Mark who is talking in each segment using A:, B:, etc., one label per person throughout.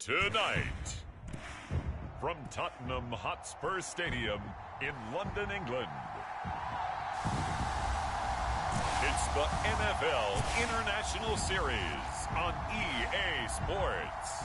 A: Tonight, from Tottenham Hotspur Stadium in London, England, it's the NFL International Series on EA Sports.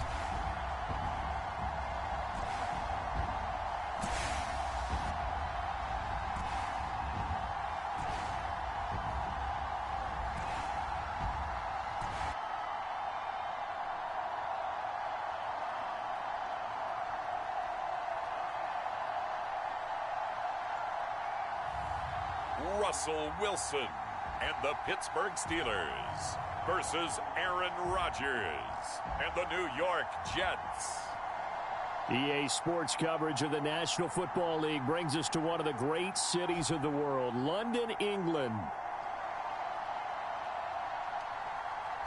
A: Russell Wilson and the Pittsburgh Steelers versus Aaron Rodgers and the New York Jets.
B: EA Sports coverage of the National Football League brings us to one of the great cities of the world, London, England.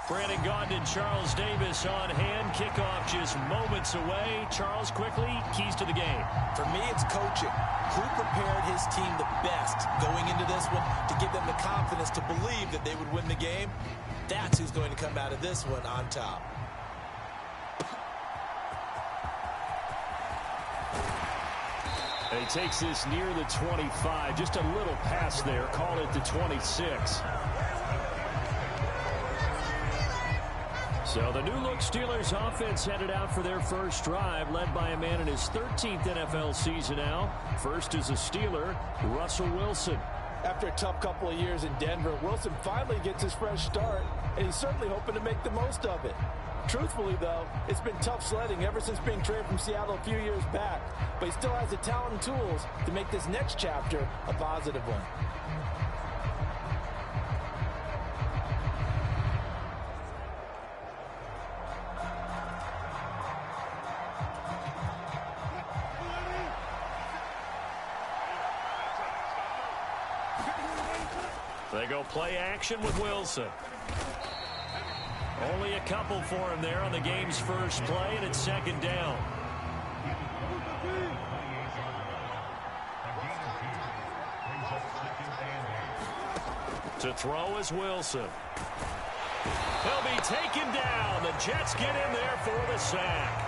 B: Brandon Gaudin and Charles Davis on hand. Kickoff just moments away. Charles, quickly, keys to the game.
C: For me, it's coaching. Who prepared his team the best going into this one to give them the confidence to believe that they would win the game? That's who's going to come out of this one on top.
B: And he takes this near the 25. Just a little pass there. Call it the 26. So the new-look Steelers offense headed out for their first drive, led by a man in his 13th NFL season now. First is a Steeler, Russell Wilson.
D: After a tough couple of years in Denver, Wilson finally gets his fresh start, and he's certainly hoping to make the most of it. Truthfully, though, it's been tough sledding ever since being traded from Seattle a few years back, but he still has the talent and tools to make this next chapter a positive one.
B: They go play action with Wilson. Only a couple for him there on the game's first play, and it's second down. To throw is Wilson. He'll be taken down. The Jets get in there for the sack.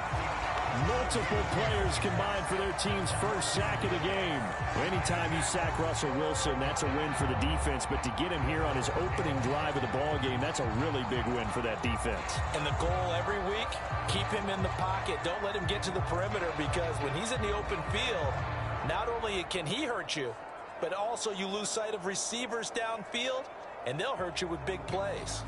B: Multiple players combined for their team's first sack of the game. Anytime you sack Russell Wilson, that's a win for the defense. But to get him here on his opening drive of the ball game, that's a really big win for that defense.
C: And the goal every week, keep him in the pocket. Don't let him get to the perimeter, because when he's in the open field, not only can he hurt you, but also you lose sight of receivers downfield, and they'll hurt you with big plays.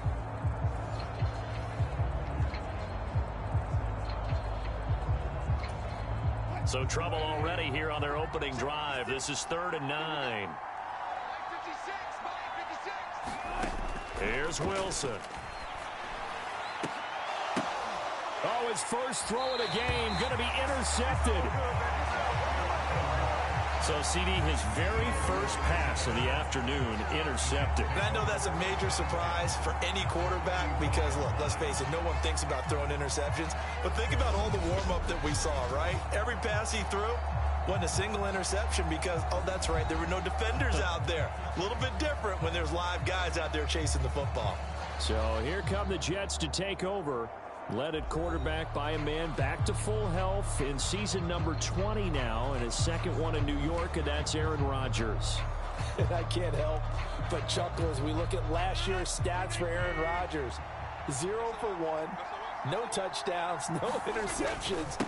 B: So trouble already here on their opening drive. This is 3rd and 9. Here's Wilson. Oh, his first throw of the game going to be intercepted. So, CD, his very first pass of the afternoon intercepted.
C: And I know that's a major surprise for any quarterback because, look, let's face it, no one thinks about throwing interceptions. But think about all the warm-up that we saw, right? Every pass he threw wasn't a single interception because, oh, that's right, there were no defenders out there. A little bit different when there's live guys out there chasing the football.
B: So here come the Jets to take over. Led at quarterback by a man back to full health in season number 20 now, and his second one in New York, and that's Aaron Rodgers.
D: And I can't help but chuckle as we look at last year's stats for Aaron Rodgers. 0 for 1, no touchdowns, no interceptions.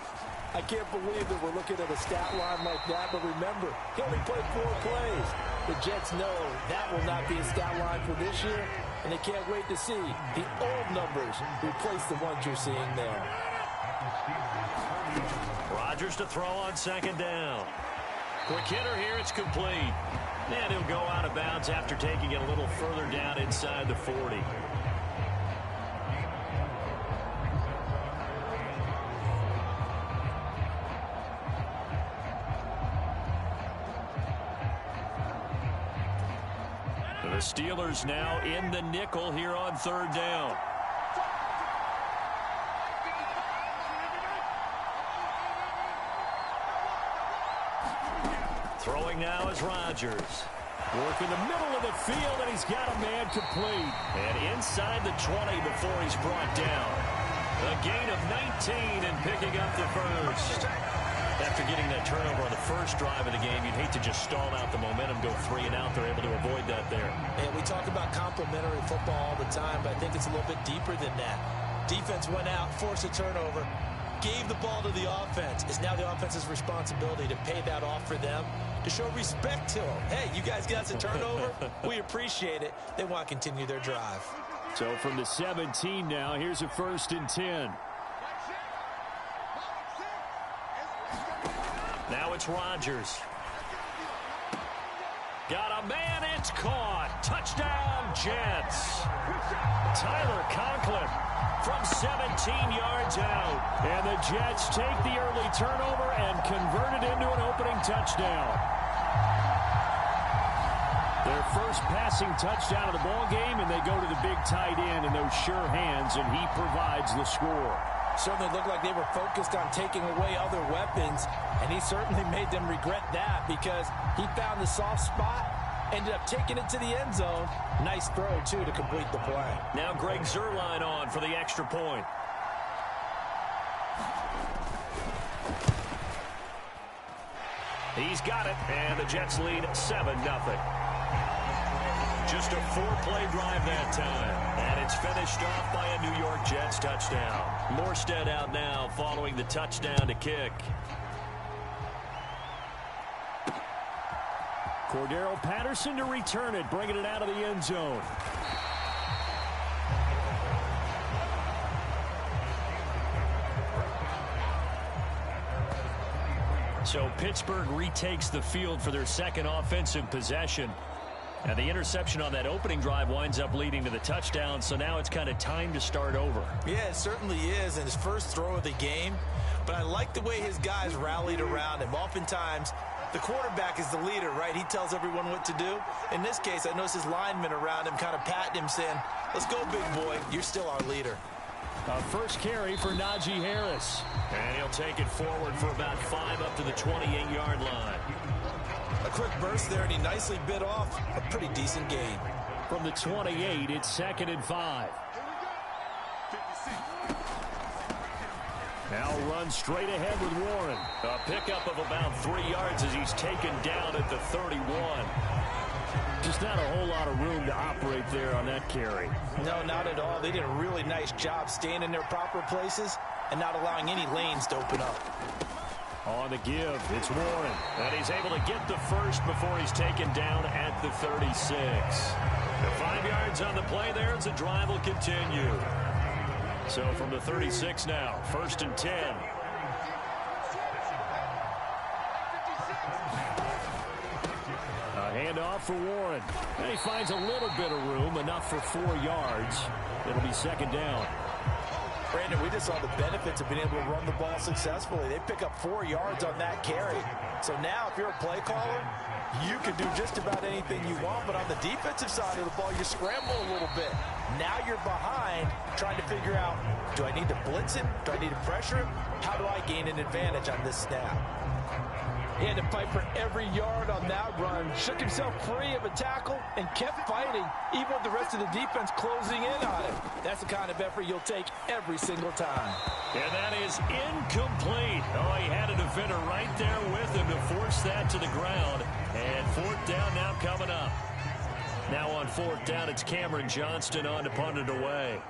D: I can't believe that we're looking at a stat line like that, but remember, he only played 4 plays. The Jets know that will not be a stat line for this year, and they can't wait to see the old numbers replace the ones you're seeing there.
B: Rodgers to throw on second down. Quick hitter here, it's complete. And he'll go out of bounds after taking it a little further down inside the 40. The Steelers now in the nickel here on 3rd down. Throwing now is Rodgers. Work in the middle of the field, and he's got a man complete. And inside the 20 before he's brought down. A gain of 19 and picking up the first. After getting that turnover on the first drive of the game, you'd hate to just stall out the momentum, go 3 and out. They're able to avoid that there.
D: And we talk about complementary football all the time, but I think it's a little bit deeper than that. Defense went out, forced a turnover, gave the ball to the offense. It's now the offense's responsibility to pay that off for them, to show respect to them. Hey, you guys got us a turnover. We appreciate it. They want to continue their drive.
B: So from the 17 now, here's a 1st and 10. Now it's Rodgers. Got a man, it's caught. Touchdown, Jets. Tyler Conklin from 17 yards out. And the Jets take the early turnover and convert it into an opening touchdown. Their first passing touchdown of the ball game, and they go to the big tight end in those sure hands, and he provides the score.
D: Certainly looked like they were focused on taking away other weapons, and he certainly made them regret that because he found the soft spot, ended up taking it to the end zone. Nice throw, too, to complete the play.
B: Now Greg Zuerlein on for the extra point. He's got it, and the Jets lead 7-0. Just a 4-play drive that time, and it's finished off by a New York Jets touchdown. Morstead out now following the touchdown to kick. Cordero Patterson to return it, bringing it out of the end zone. So Pittsburgh retakes the field for their second offensive possession. And the interception on that opening drive winds up leading to the touchdown, so now it's kind of time to start over.
D: Yeah, it certainly is, and his first throw of the game. But I like the way his guys rallied around him. Oftentimes, the quarterback is the leader, right? He tells everyone what to do. In this case, I noticed his linemen around him kind of patting him, saying, let's go, big boy. You're still our leader.
B: First carry for Najee Harris. And he'll take it forward for about 5 up to the 28-yard line.
D: A quick burst there, and he nicely bit off a pretty decent gain.
B: From the 28, it's 2nd and 5. Now run straight ahead with Warren. A pickup of about 3 yards as he's taken down at the 31. Just not a whole lot of room to operate there on that carry.
D: No, not at all. They did a really nice job staying in their proper places and not allowing any lanes to open up.
B: On the give, it's Warren. And he's able to get the first before he's taken down at the 36. The 5 yards on the play there as the drive will continue. So from the 36 now, 1st and 10. A handoff for Warren. And he finds a little bit of room, enough for 4 yards. It'll be 2nd down.
D: Brandon, we just saw the benefits of being able to run the ball successfully. They pick up 4 yards on that carry. So now if you're a play caller, you can do just about anything you want. But on the defensive side of the ball, you scramble a little bit. Now you're behind trying to figure out, do I need to blitz him? Do I need to pressure him? How do I gain an advantage on this snap? He had to fight for every yard on that run. Shook himself free of a tackle and kept fighting, even with the rest of the defense closing in on him. That's the kind of effort you'll take every single time.
B: And that is incomplete. Oh, he had a defender right there with him to force that to the ground. And 4th down now coming up. Now on 4th down, it's Cameron Johnston on to punt it away.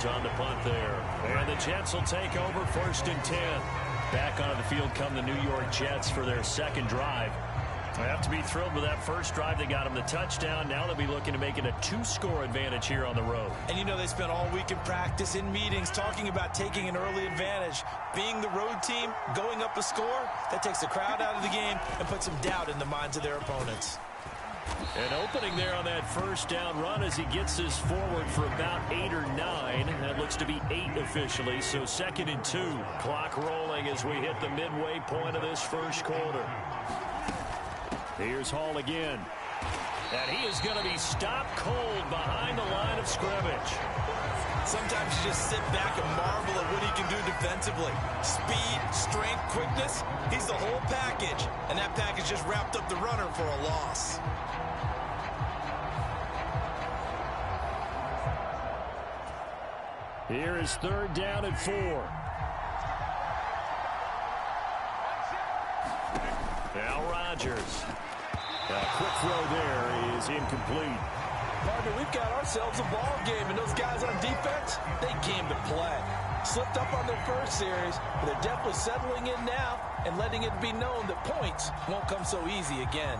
B: On the punt there. And the Jets will take over 1st and 10. Back onto the field come the New York Jets for their second drive. They have to be thrilled with that first drive. They got them the touchdown. Now they'll be looking to make it a 2-score advantage here on the road.
D: And you know they spent all week in practice, in meetings, talking about taking an early advantage. Being the road team, going up a score, that takes the crowd out of the game and puts some doubt in the minds of their opponents.
B: An opening there on that first down run as he gets this forward for about 8 or 9. That looks to be 8 officially, so 2nd and 2. Clock rolling as we hit the midway point of this first quarter. Here's Hall again. And he is going to be stopped cold behind the line of scrimmage.
C: Sometimes you just sit back and marvel at what he can do defensively. Speed, strength, quickness, he's the whole package. And that package just wrapped up the runner for a loss.
B: Here is 3rd down and 4. Now Rodgers. A quick throw there is incomplete.
D: Partner, we've got ourselves a ball game, and those guys on defense, they came to play. Slipped up on their first series, but they're definitely settling in now and letting it be known that points won't come so easy again.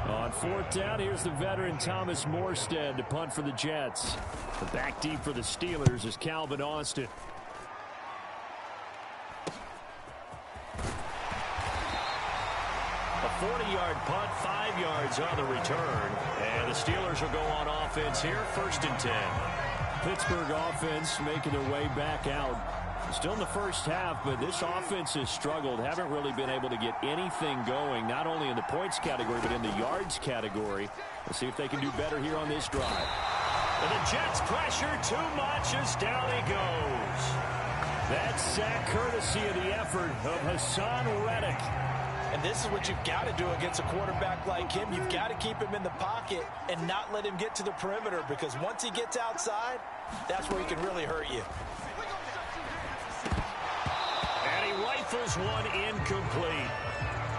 B: On 4th down, here's the veteran Thomas Morstead to punt for the Jets. The back deep for the Steelers is Calvin Austin. A 40-yard punt, 5 yards on the return. And the Steelers will go on offense here, 1st and 10. Pittsburgh offense making their way back out. Still in the first half, but this offense has struggled. Haven't really been able to get anything going, not only in the points category, but in the yards category. Let's see if they can do better here on this drive. And the Jets pressure too much as down he goes. That sack courtesy of the effort of Hassan Reddick.
D: And this is what you've got to do against a quarterback like him. You've got to keep him in the pocket and not let him get to the perimeter, because once he gets outside, that's where he can really hurt you.
B: And he rifles one incomplete.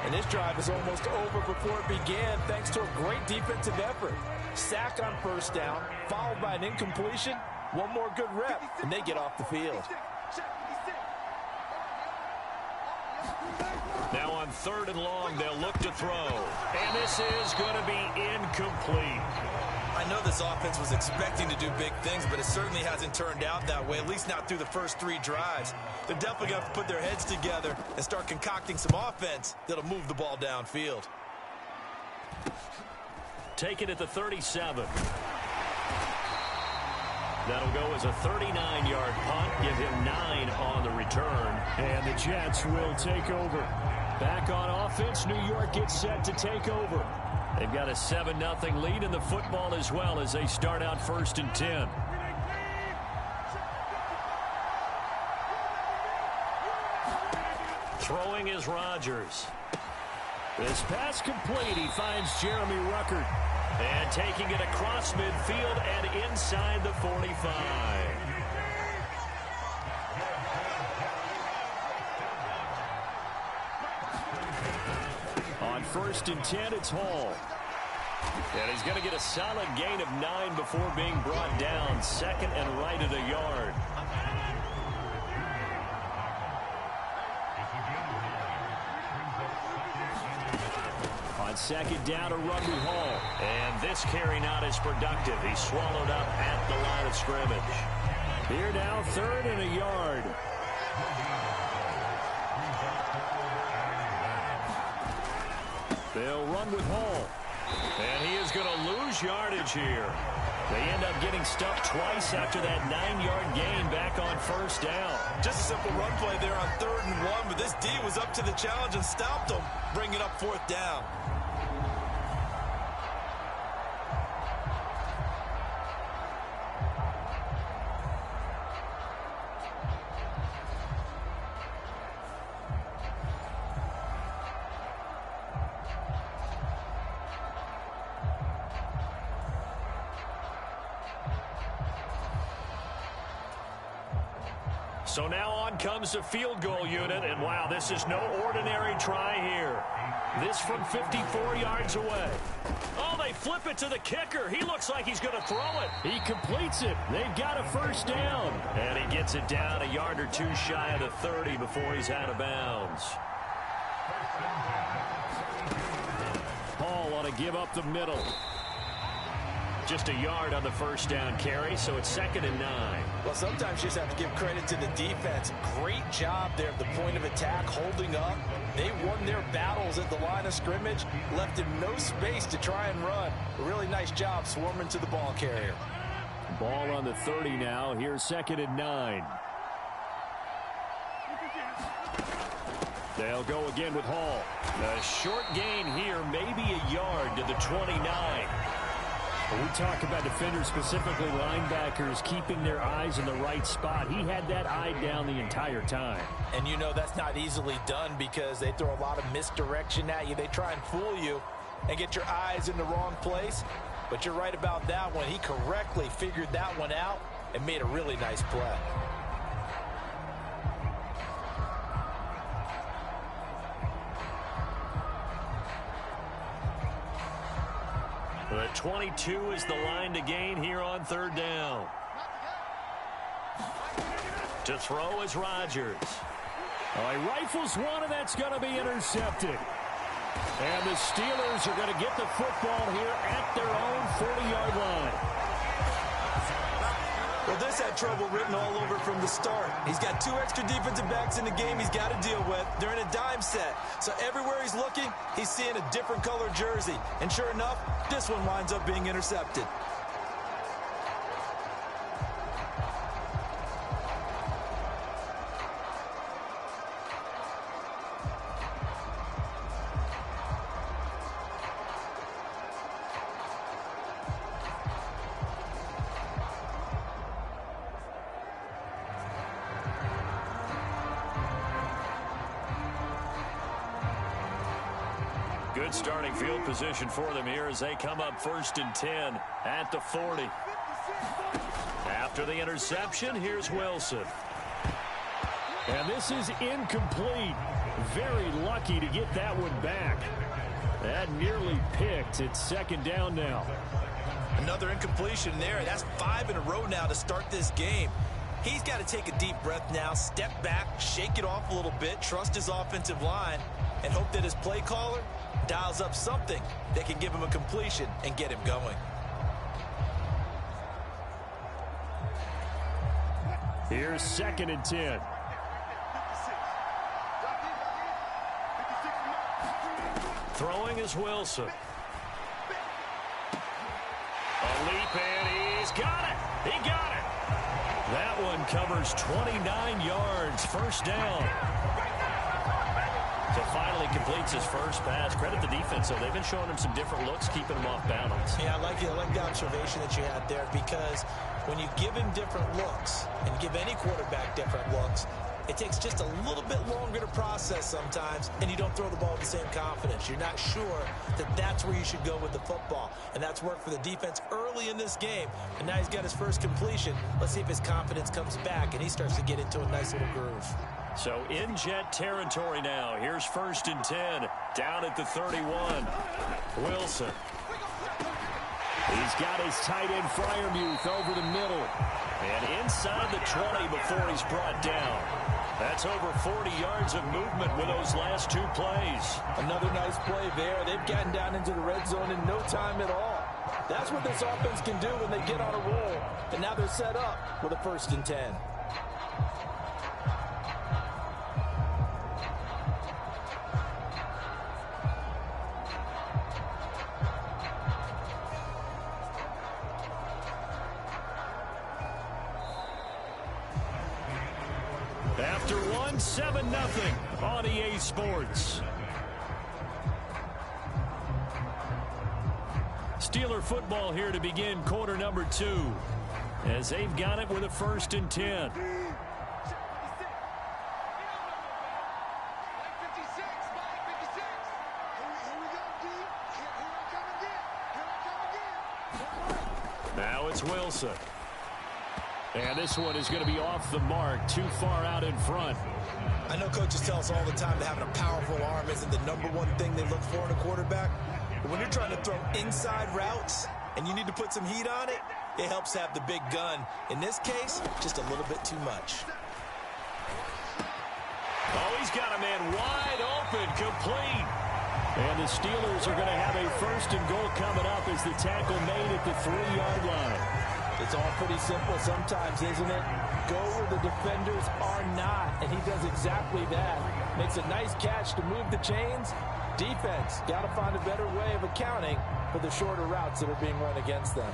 D: And this drive is almost over before it began, thanks to a great defensive effort. Sack on 1st down, followed by an incompletion. One more good rep, and they get off the field.
B: Now on 3rd and long, they'll look to throw. And this is going to be incomplete.
C: I know this offense was expecting to do big things, but it certainly hasn't turned out that way, at least not through the first 3 drives. They're definitely going to have to put their heads together and start concocting some offense that'll move the ball downfield.
B: Take it at the 37. That'll go as a 39-yard punt, give him 9 on the return. And the Jets will take over. Back on offense, New York gets set to take over. They've got a 7-0 lead in the football as well as they start out 1st and 10. Throwing is Rodgers. This pass complete. He finds Jeremy Ruckert. And taking it across midfield and inside the 45. On 1st and 10, it's Hall. And he's going to get a solid gain of 9 before being brought down. 2nd and right at a yard. On 2nd down, a run with Hall. And this carry not as productive. He's swallowed up at the line of scrimmage. Here now, 3rd and a yard. They'll run with Hall. And he is going to lose yardage here. They end up getting stuffed twice after that 9-yard gain back on 1st down.
C: Just a simple run play there on 3rd and 1, but this D was up to the challenge and stopped him, bringing up 4th down.
B: So now on comes the field goal unit, and wow, this is no ordinary try here. This from 54 yards away. Oh, they flip it to the kicker. He looks like he's going to throw it. He completes it. They've got a 1st down. And he gets it down a yard or 2 shy of the 30 before he's out of bounds. Hall ought to give up the middle. Just a yard on the 1st down carry, so it's 2nd and 9.
D: Well, sometimes you just have to give credit to the defense. Great job there at the point of attack, holding up. They won their battles at the line of scrimmage, left him no space to try and run. A really nice job swarming to the ball carrier.
B: Ball on the 30 now. Here's 2nd and 9. They'll go again with Hall. A short gain here, maybe a yard to the 29. When we talk about defenders, specifically linebackers, keeping their eyes in the right spot, he had that eye down the entire time.
D: And you know that's not easily done because they throw a lot of misdirection at you. They try and fool you and get your eyes in the wrong place. But you're right about that one. He correctly figured that one out and made a really nice play.
B: The 22 is the line to gain here on third down. To throw is Rodgers. Oh, he rifles one, and that's going to be intercepted. And the Steelers are going to get the football here at their own 40-yard line.
C: Well, this had trouble written all over from the start. He's got 2 extra defensive backs in the game he's got to deal with. They're in a dime set. So everywhere he's looking, he's seeing a different color jersey. And sure enough, this one winds up being intercepted.
B: Good starting field position for them here as they come up 1st and 10 at the 40. After the interception, here's Wilson. And this is incomplete. Very lucky to get that one back. That nearly picked. It's 2nd down now.
C: Another incompletion there. That's 5 in a row now to start this game. He's got to take a deep breath now, step back, shake it off a little bit, trust his offensive line, and hope that his play caller dials up something that can give him a completion and get him going.
B: Here's 2nd and 10. Throwing is Wilson. A leap, and he's got it. He got it. That one covers 29 yards. 1st down. So finally completes his first pass. Credit the defense, though. They've been showing him some different looks, keeping him off balance.
C: Yeah, I like the observation that you had there, because when you give him different looks and give any quarterback different looks, it takes just a little bit longer to process sometimes, and you don't throw the ball with the same confidence. You're not sure that that's where you should go with the football, and that's worked for the defense early in this game. And now he's got his first completion. Let's see if his confidence comes back and he starts to get into a nice little groove.
B: So in Jet territory now. Here's 1st and 10. Down at the 31. Wilson. He's got his tight end Freiermuth over the middle. And inside the 20 before he's brought down. That's over 40 yards of movement with those last 2 plays.
D: Another nice play there. They've gotten down into the red zone in no time at all. That's what this offense can do when they get on a roll. And now they're set up with a 1st and 10.
B: After 7-0 on EA Sports. Steeler football here to begin quarter number 2. As they've got it with a 1st and 10. Now it's Wilson. And this one is going to be off the mark, too far out in front.
C: I know coaches tell us all the time that having a powerful arm isn't the #1 thing they look for in a quarterback. But when you're trying to throw inside routes and you need to put some heat on it, it helps have the big gun. In this case, just a little bit too much.
B: Oh, he's got a man wide open, complete. And the Steelers are going to have a 1st and goal coming up as the tackle made at the 3-yard line.
D: It's all pretty simple sometimes, isn't it? Go where the defenders are not, and he does exactly that. Makes a nice catch to move the chains. Defense, got to find a better way of accounting for the shorter routes that are being run against them.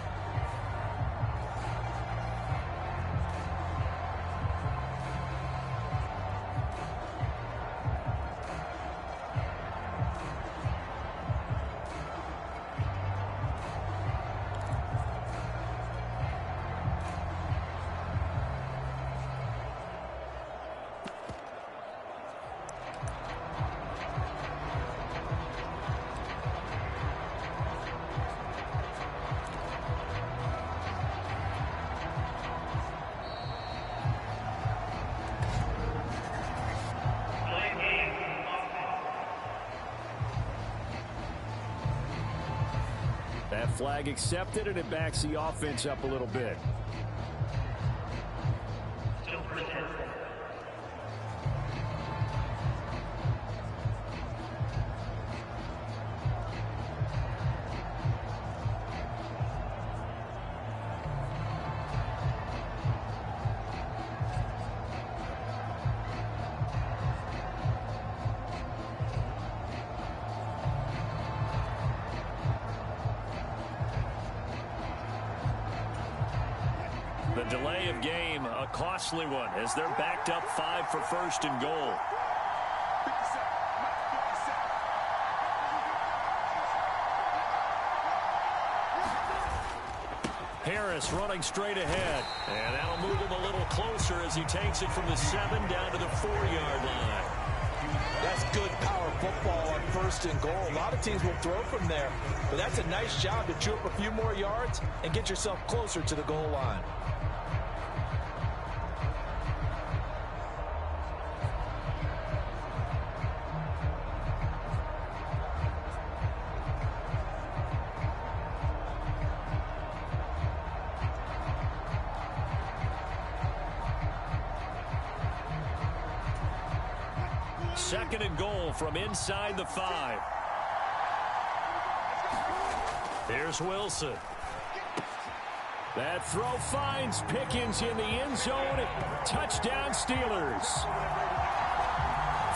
B: That flag accepted, and it backs the offense up a little bit. The delay of game, a costly one, as they're backed up 5 for first and goal. Harris running straight ahead, and that'll move him a little closer as he takes it from the 7 down to the 4-yard line.
D: That's good power football on first and goal. A lot of teams will throw from there, but that's a nice job to chew up a few more yards and get yourself closer to the goal line.
B: Second and goal from inside the 5. Here's Wilson. That throw finds Pickens in the end zone. Touchdown Steelers.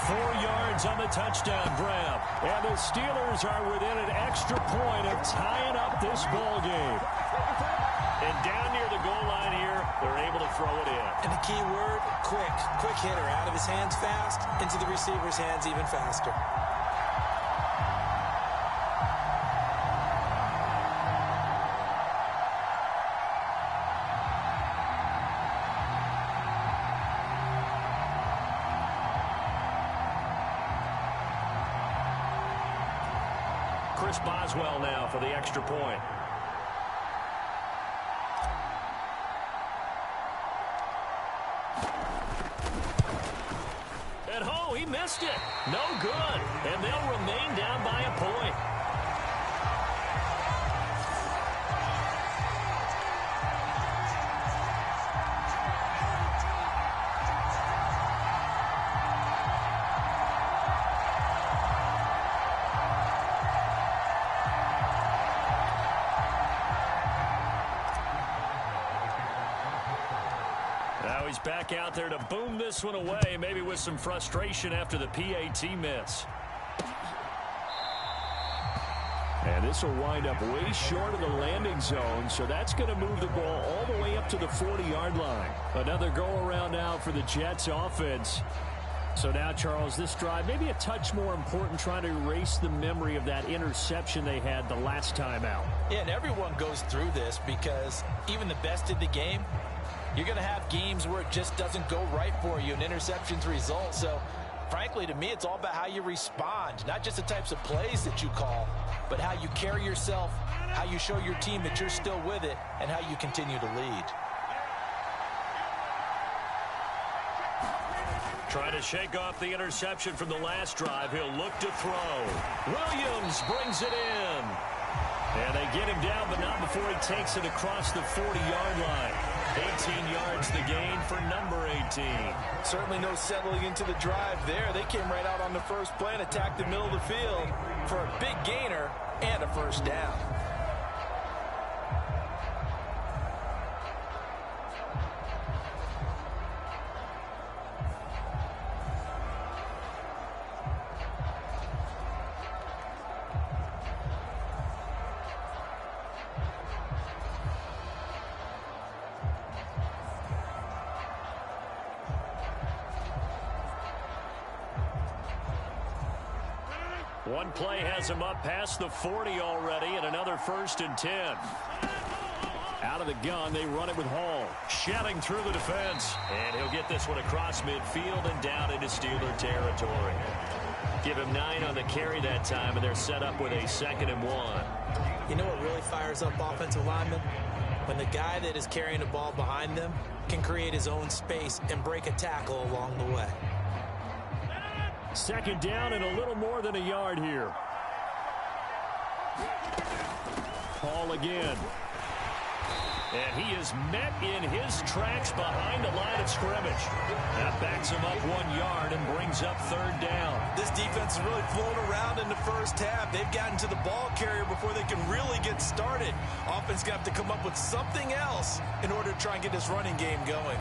B: 4 yards on the touchdown grab. And the Steelers are within an extra point of tying up this ball game. And down near the goal line here, they're able to throw it in.
D: And the key word, quick. Quick hitter. Out of his hands fast, into the receiver's hands even faster.
B: Chris Boswell now for the extra point. At home, he missed it. No good. And they'll remain down by a point. Now he's back out there to boom this one away, maybe with some frustration after the PAT miss. And this will wind up way short of the landing zone, so that's going to move the ball all the way up to the 40-yard line. Another go-around now for the Jets offense. So now, Charles, this drive maybe a touch more important, trying to erase the memory of that interception they had the last time out.
D: Yeah, and everyone goes through this because even the best in the game, you're going to have games where it just doesn't go right for you and interceptions result. So, frankly, to me, it's all about how you respond, not just the types of plays that you call, but how you carry yourself, how you show your team that you're still with it, and how you continue to lead.
B: Trying to shake off the interception from the last drive. He'll look to throw. Williams brings it in. And they get him down, but not before he takes it across the 40-yard line. 18 yards the gain for number 18.
D: Certainly no settling into the drive there. They came right out on the first play and attacked the middle of the field for a big gainer and a first down.
B: One play has him up past the 40 already, and another 1st and 10. Out of the gun, they run it with Hall. Shedding through the defense, and he'll get this one across midfield and down into Steeler territory. Give him 9 on the carry that time, and they're set up with a 2nd and 1.
D: You know what really fires up offensive linemen? When the guy that is carrying the ball behind them can create his own space and break a tackle along the way.
B: 2nd down and a little more than a yard here. call again. And he is met in his tracks behind the line of scrimmage. That backs him up 1 yard and brings up third down.
C: This defense is really flown around in the first half. They've gotten to the ball carrier before they can really get started. Offense going to have to come up with something else in order to try and get this running game going.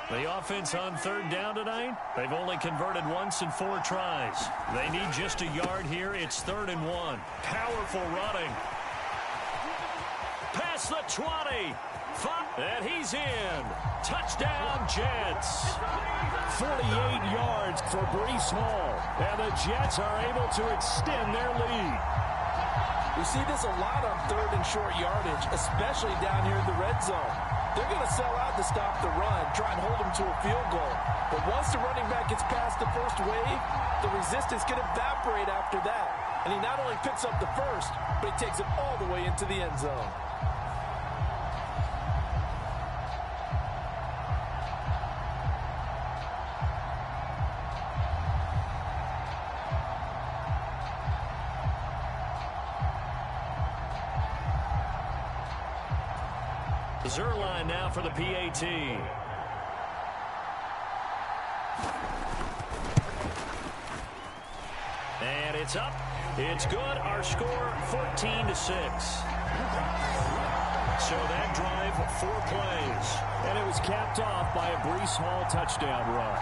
B: The offense on third down tonight, they've only converted once in 4 tries. They need just a yard here. It's 3rd and 1. Powerful running. Past the 20. And he's in. Touchdown, Jets. 48 yards for Breece Hall. And the Jets are able to extend their lead.
D: We see this a lot on 3rd and short yardage, especially down here in the red zone. They're going to sell out to stop the run, try and hold them to a field goal. But once the running back gets past the first wave, the resistance can evaporate after that. And he not only picks up the first, but he takes it all the way into the end zone.
B: Zerline now for the PAT. And it's up. It's good. Our score 14-6. So that drive, 4 plays. And it was capped off by a Breece Hall touchdown run.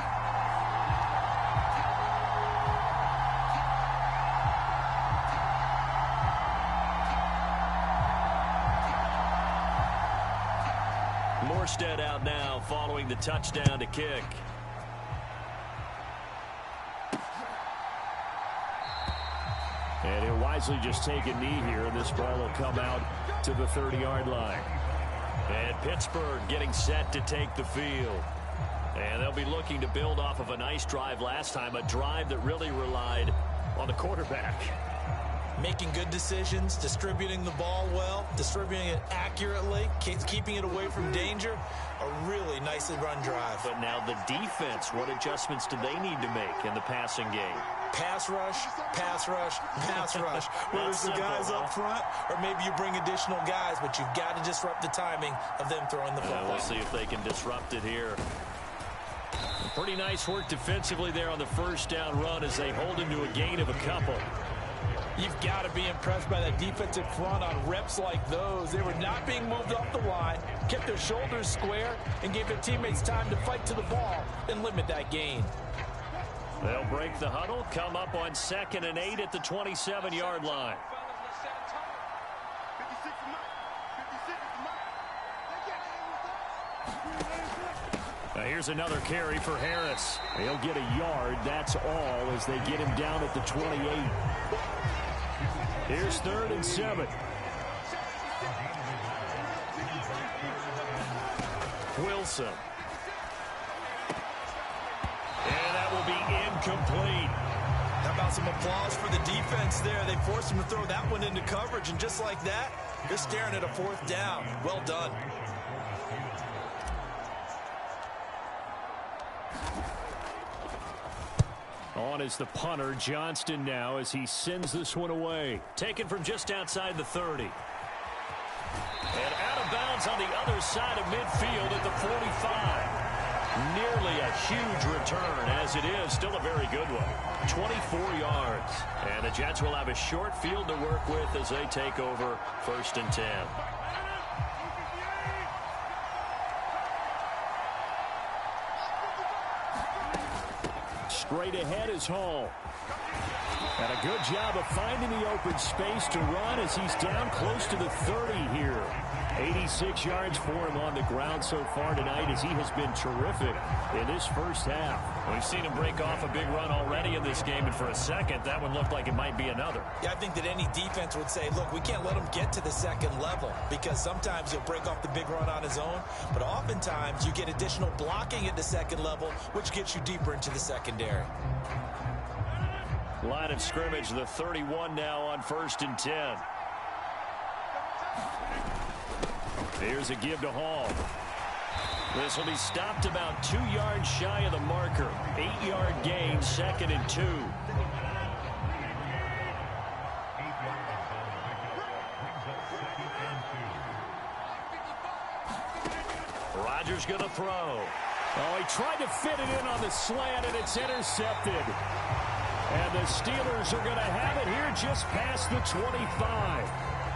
B: Morstead out now following the touchdown to kick. And he'll wisely just take a knee here, and this ball will come out to the 30-yard line. And Pittsburgh getting set to take the field. And they'll be looking to build off of a nice drive last time, a drive that really relied on the quarterback.
C: Making good decisions, distributing the ball well, distributing it accurately, keeping it away from danger. A really nicely run drive.
B: But now the defense, what adjustments do they need to make in the passing game?
C: Pass rush, pass rush, pass rush. Whether it's the guys up front or maybe you bring additional guys, but you've got to disrupt the timing of them throwing the football.
B: We'll see if they can disrupt it here. Pretty nice work defensively there on the first down run as they hold him to a gain of a couple.
D: You've got to be impressed by that defensive front on reps like those. They were not being moved off the line, kept their shoulders square, and gave their teammates time to fight to the ball and limit that gain.
B: They'll break the huddle, come up on 2nd and 8 at the 27-yard line. Now here's another carry for Harris. He'll get a yard, that's all, as they get him down at the 28. Here's 3rd and 7. Wilson. And that will be incomplete.
C: How about some applause for the defense there? They forced him to throw that one into coverage, and just like that, you're staring at a 4th down. Well done.
B: On is the punter, Johnston now, as he sends this one away. Taken from just outside the 30. And out of bounds on the other side of midfield at the 45. Nearly a huge return, as it is. Still a very good one. 24 yards. And the Jets will have a short field to work with as they take over 1st and 10. Straight ahead is Hall. And a good job of finding the open space to run as he's down close to the 30 here. 86 yards for him on the ground so far tonight as he has been terrific in this first half.
E: We've seen him break off a big run already in this game, and for a second, that one looked like it might be another.
C: Yeah, I think that any defense would say, look, we can't let him get to the second level because sometimes he'll break off the big run on his own, but oftentimes you get additional blocking at the second level, which gets you deeper into the secondary.
B: Line of scrimmage, the 31 now on 1st and 10. Here's a give to Hall. This will be stopped about 2 yards shy of the marker. 8-yard gain, 2nd and 2. Rodgers going to throw.
E: Oh, he tried to fit it in on the slant, and it's intercepted. And the Steelers are going to have it here just past the 25.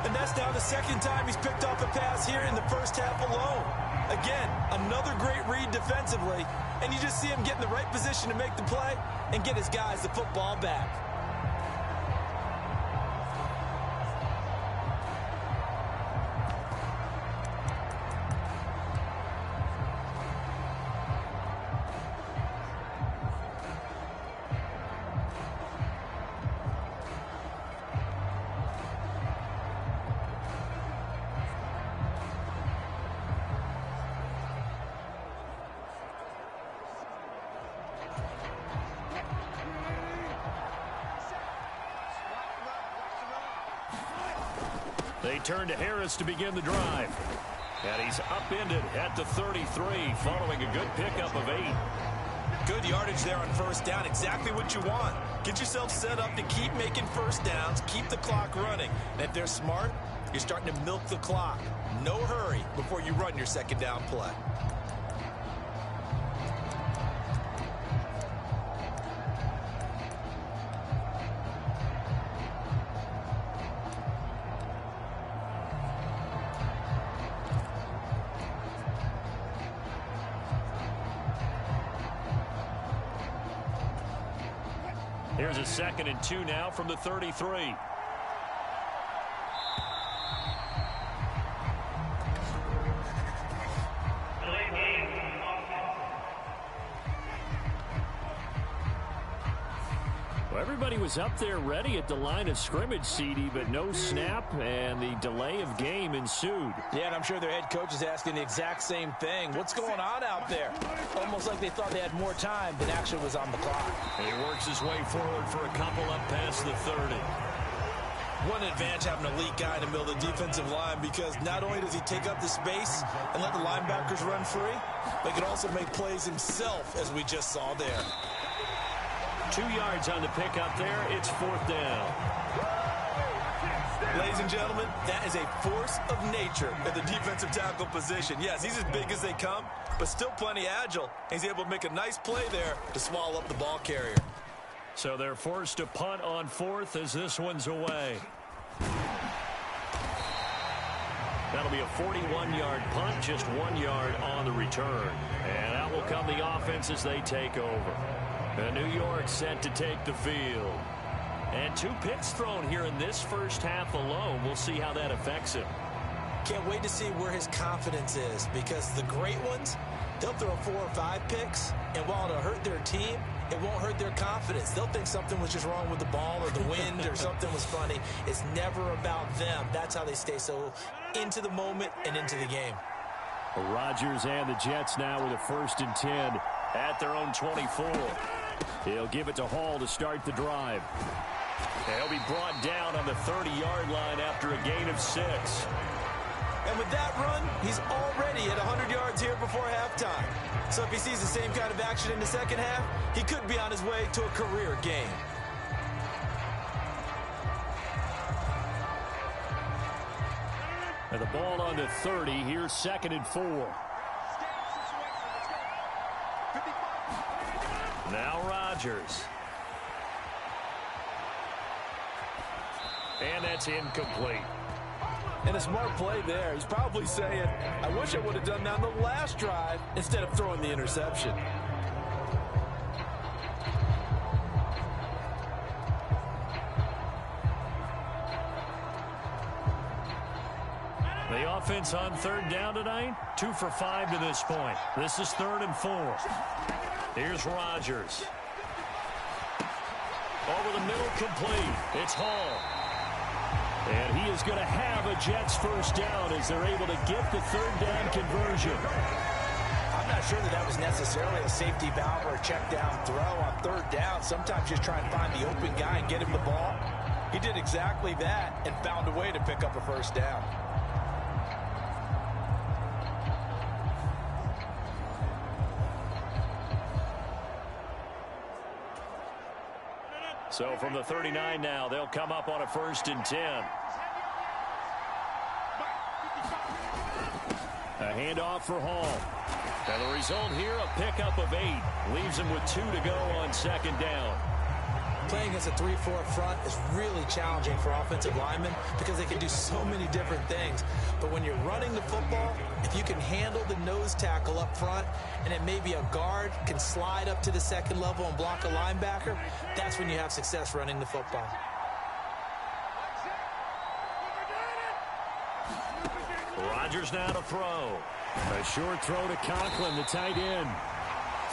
C: And that's now the second time he's picked off a pass here in the first half alone. Again, another great read defensively, and you just see him get in the right position to make the play and get his guys the football back.
B: They turn to Harris to begin the drive. And he's upended at the 33 following a good pickup of 8.
C: Good yardage there on first down. Exactly what you want. Get yourself set up to keep making first downs, keep the clock running. And if they're smart, you're starting to milk the clock. No hurry before you run your second down play.
B: Here's a 2nd and 2 now from the 33. Well, everybody was up there ready at the line of scrimmage, CD, but no snap, and the delay of game ensued.
D: Yeah, and I'm sure their head coach is asking the exact same thing. What's going on out there? Almost like they thought they had more time than actually was on the clock.
B: And he works his way forward for a couple up past the 30.
C: One advantage having an elite guy in the middle of the defensive line, because not only does he take up the space and let the linebackers run free, but he can also make plays himself, as we just saw there.
B: 2 yards on the pickup there. It's 4th down.
C: Ladies and gentlemen, that is a force of nature at the defensive tackle position. Yes, he's as big as they come, but still plenty agile. He's able to make a nice play there to swallow up the ball carrier.
B: So they're forced to punt on 4th as this one's away. That'll be a 41-yard punt, just 1 yard on the return. And out will come the offense as they take over. And New York set to take the field. And 2 picks thrown here in this first half alone. We'll see how that affects him.
C: Can't wait to see where his confidence is, because the great ones, they'll throw 4 or 5 picks, and while it'll hurt their team, it won't hurt their confidence. They'll think something was just wrong with the ball or the wind or something was funny. It's never about them. That's how they stay so into the moment and into the game.
B: Rodgers and the Jets now with a 1st and 10 at their own 24. He'll give it to Hall to start the drive. He'll be brought down on the 30-yard line after a gain of 6.
C: And with that run, he's already at 100 yards here before halftime. So if he sees the same kind of action in the second half, he could be on his way to a career gain.
B: And the ball on the 30. Here's 2nd and 4. Now Rodgers. And that's incomplete.
D: And a smart play there. He's probably saying, I wish I would have done that on the last drive instead of throwing the interception.
B: The offense on third down tonight? 2 for 5 to this point. This is 3rd and 4. Here's Rodgers. Over the middle, complete. It's Hall. And he is going to have a Jets first down as they're able to get the 3rd down conversion.
D: I'm not sure that was necessarily a safety valve or a check down throw on 3rd down. Sometimes just try and find the open guy and get him the ball. He did exactly that and found a way to pick up a first down.
B: So from the 39 now, they'll come up on a 1st and 10. A handoff for Hall. And the result here, a pickup of 8. Leaves him with 2 to go on 2nd down.
D: Playing against a 3-4 front is really challenging for offensive linemen because they can do so many different things. But when you're running the football, if you can handle the nose tackle up front and then maybe a guard can slide up to the 2nd level and block a linebacker, that's when you have success running the football.
B: Rodgers now to throw.
E: A short throw to Conklin, the tight end.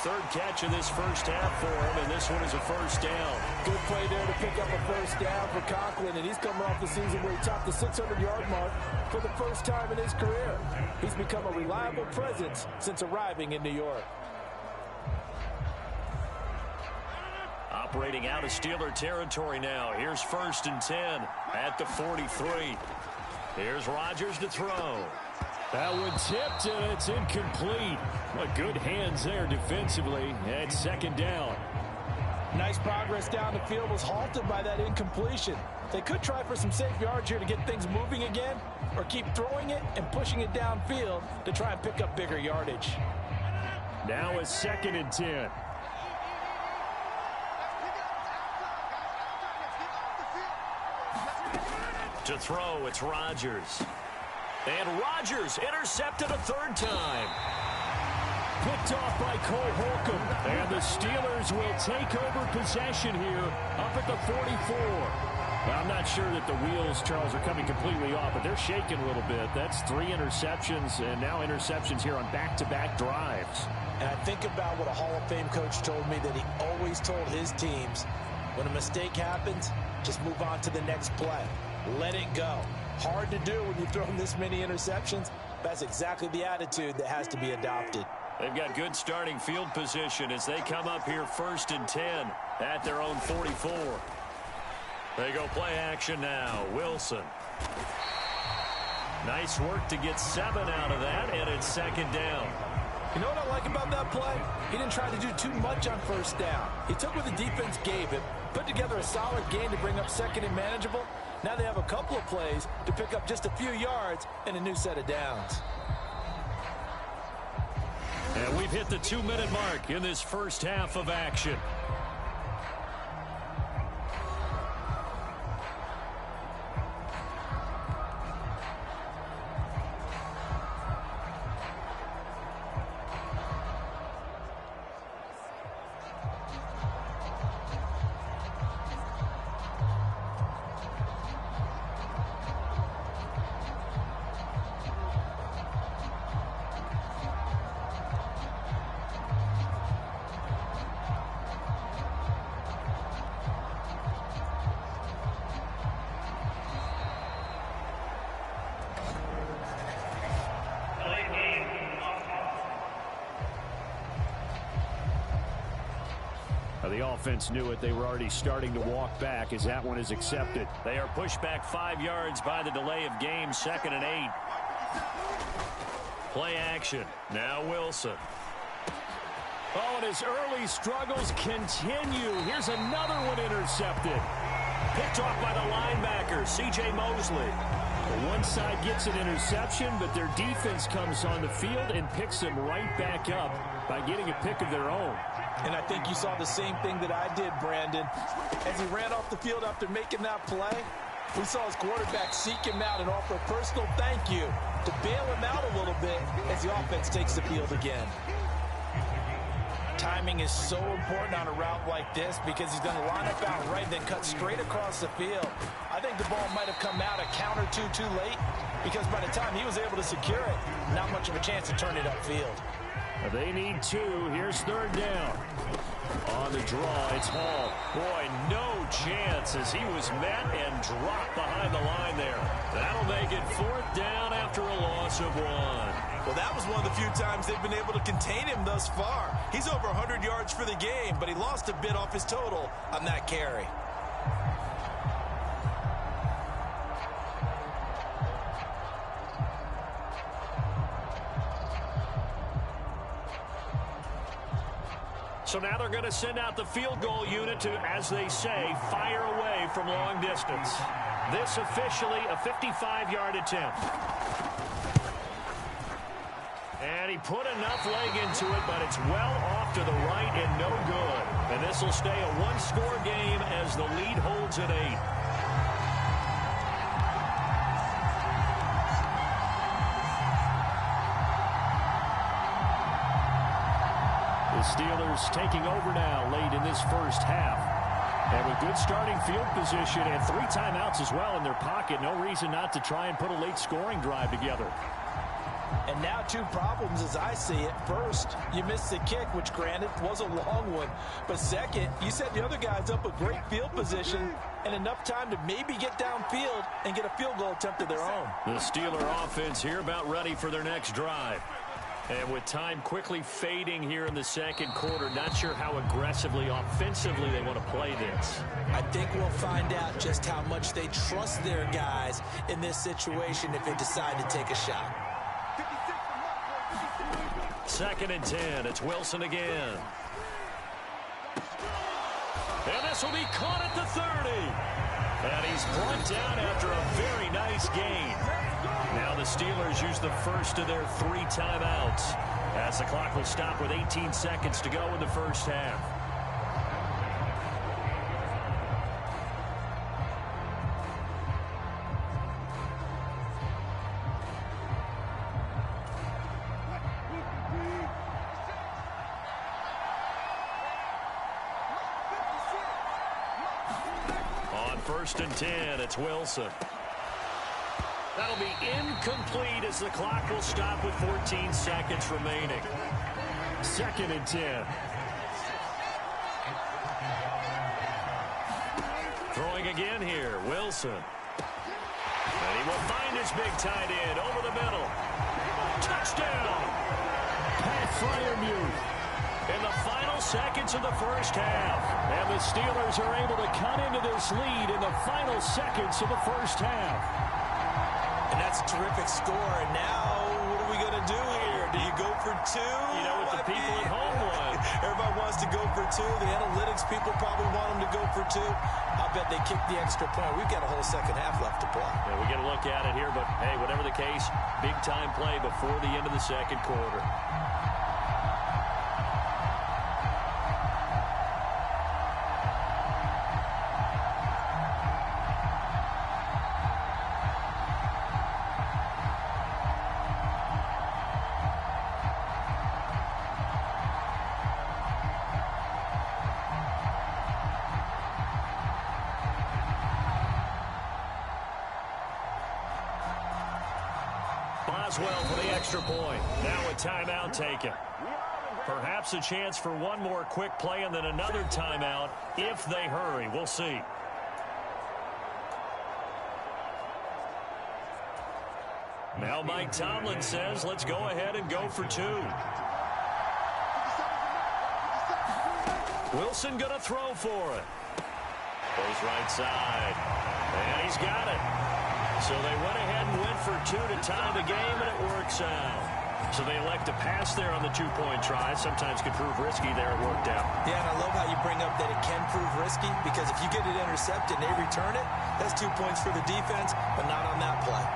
B: 3rd catch of this first half for him, and this one is a first down.
D: Good play there to pick up a first down for Conklin, and he's coming off the season where he topped the 600-yard mark for the first time in his career. He's become a reliable presence since arriving in New York.
B: Operating out of Steeler territory now. Here's 1st and 10 at the 43. Here's Rodgers to throw.
E: That one tipped, and it's incomplete. What good hands there defensively at 2nd down.
D: Nice progress down the field was halted by that incompletion. They could try for some safe yards here to get things moving again, or keep throwing it and pushing it downfield to try and pick up bigger yardage.
E: Now a 2nd and 10.
B: To throw, it's Rodgers. And Rodgers intercepted a 3rd time.
E: Picked off by Cole Holcomb. And the Steelers will take over possession here up at the 44. Well, I'm not sure that the wheels, Charles, are coming completely off, but they're shaking a little bit. That's 3 interceptions, and now interceptions here on back-to-back drives.
D: And I think about what a Hall of Fame coach told me, that he always told his teams, when a mistake happens, just move on to the next play. Let it go. Hard to do when you've thrown this many interceptions. That's exactly the attitude that has to be adopted.
B: They've got good starting field position as they come up here 1st and 10 at their own 44. They go play action now. Wilson. Nice work to get 7 out of that, and it's 2nd down.
D: You know what I like about that play? He didn't try to do too much on 1st down. He took what the defense gave him, put together a solid game to bring up 2nd and manageable. Now they have a couple of plays to pick up just a few yards and a new set of downs.
B: And we've hit the 2-minute mark in this first half of action.
E: The offense knew it. They were already starting to walk back as that one is accepted.
B: They are pushed back 5 yards by the delay of game. 2nd and 8. Play action. Now Wilson.
E: Oh, and his early struggles continue. Here's another one intercepted.
B: Picked off by the linebacker, C.J. Mosley.
E: One side gets an interception, but their defense comes on the field and picks them right back up by getting a pick of their own.
D: And I think you saw the same thing that I did, Brandon. As he ran off the field after making that play, we saw his quarterback seek him out and offer a personal thank you to bail him out a little bit as the offense takes the field again. Timing is so important on a route like this because he's going to line up out right, then cut straight across the field. I think the ball might have come out a count or two too late, because by the time he was able to secure it, not much of a chance to turn it upfield.
E: They need 2. Here's 3rd down. On the draw, it's Hall. Boy, no chance as he was met and dropped behind the line there. That'll make it 4th down after a loss of 1.
C: Well, that was one of the few times they've been able to contain him thus far. He's over 100 yards for the game, but he lost a bit off his total on that carry.
E: So now they're going to send out the field goal unit to, as they say, fire away from long distance. This officially a 55-yard attempt. And he put enough leg into it, but it's well off to the right and no good. And this will stay a one-score game as the lead holds at 8. The Steelers taking over now late in this first half. And with good starting field position and 3 timeouts as well in their pocket, no reason not to try and put a late scoring drive together.
D: And now 2 problems as I see it. First, you missed the kick, which granted was a long one. But second, you set the other guys up with great field position and enough time to maybe get downfield and get a field goal attempt of their own.
E: The Steeler offense here about ready for their next drive. And with time quickly fading here in the second quarter, not sure how aggressively, offensively they want to play this.
D: I think we'll find out just how much they trust their guys in this situation if they decide to take a shot.
E: 2nd and 10. It's Wilson again. And this will be caught at the 30. And he's brought down after a very nice gain. Now the Steelers use the first of their 3 timeouts as the clock will stop with 18 seconds to go in the first half. On 1st and 10, it's Wilson. That'll be incomplete as the clock will stop with 14 seconds remaining. 2nd and 10. Throwing again here, Wilson. And he will find his big tight end over the middle. Touchdown! Pat Freiermuth in the final seconds of the first half. And the Steelers are able to cut into this lead in the final seconds of the first half.
D: And that's a terrific score. And now, what are we going to do here? Do you go for 2?
E: You know what the people at home want.
D: Everybody wants to go for 2. The analytics people probably want them to go for 2. I bet they kick the extra point. We've got a whole second half left to play.
E: Yeah, we get a look at it here, but hey, whatever the case, big-time play before the end of the second quarter. Boswell for the extra point. Now a timeout taken. Perhaps a chance for one more quick play and then another timeout if they hurry. We'll see. Now Mike Tomlin says, let's go ahead and go for 2. Wilson going to throw for it. Goes right side. And he's got it. So they went ahead and went for 2 to tie the game, and it works out. So they elect to pass there on the 2-point try. Sometimes could prove risky there. It worked out.
D: Yeah, and I love how you bring up that it can prove risky, because if you get it intercepted and they return it, that's 2 points for the defense, but not on that play.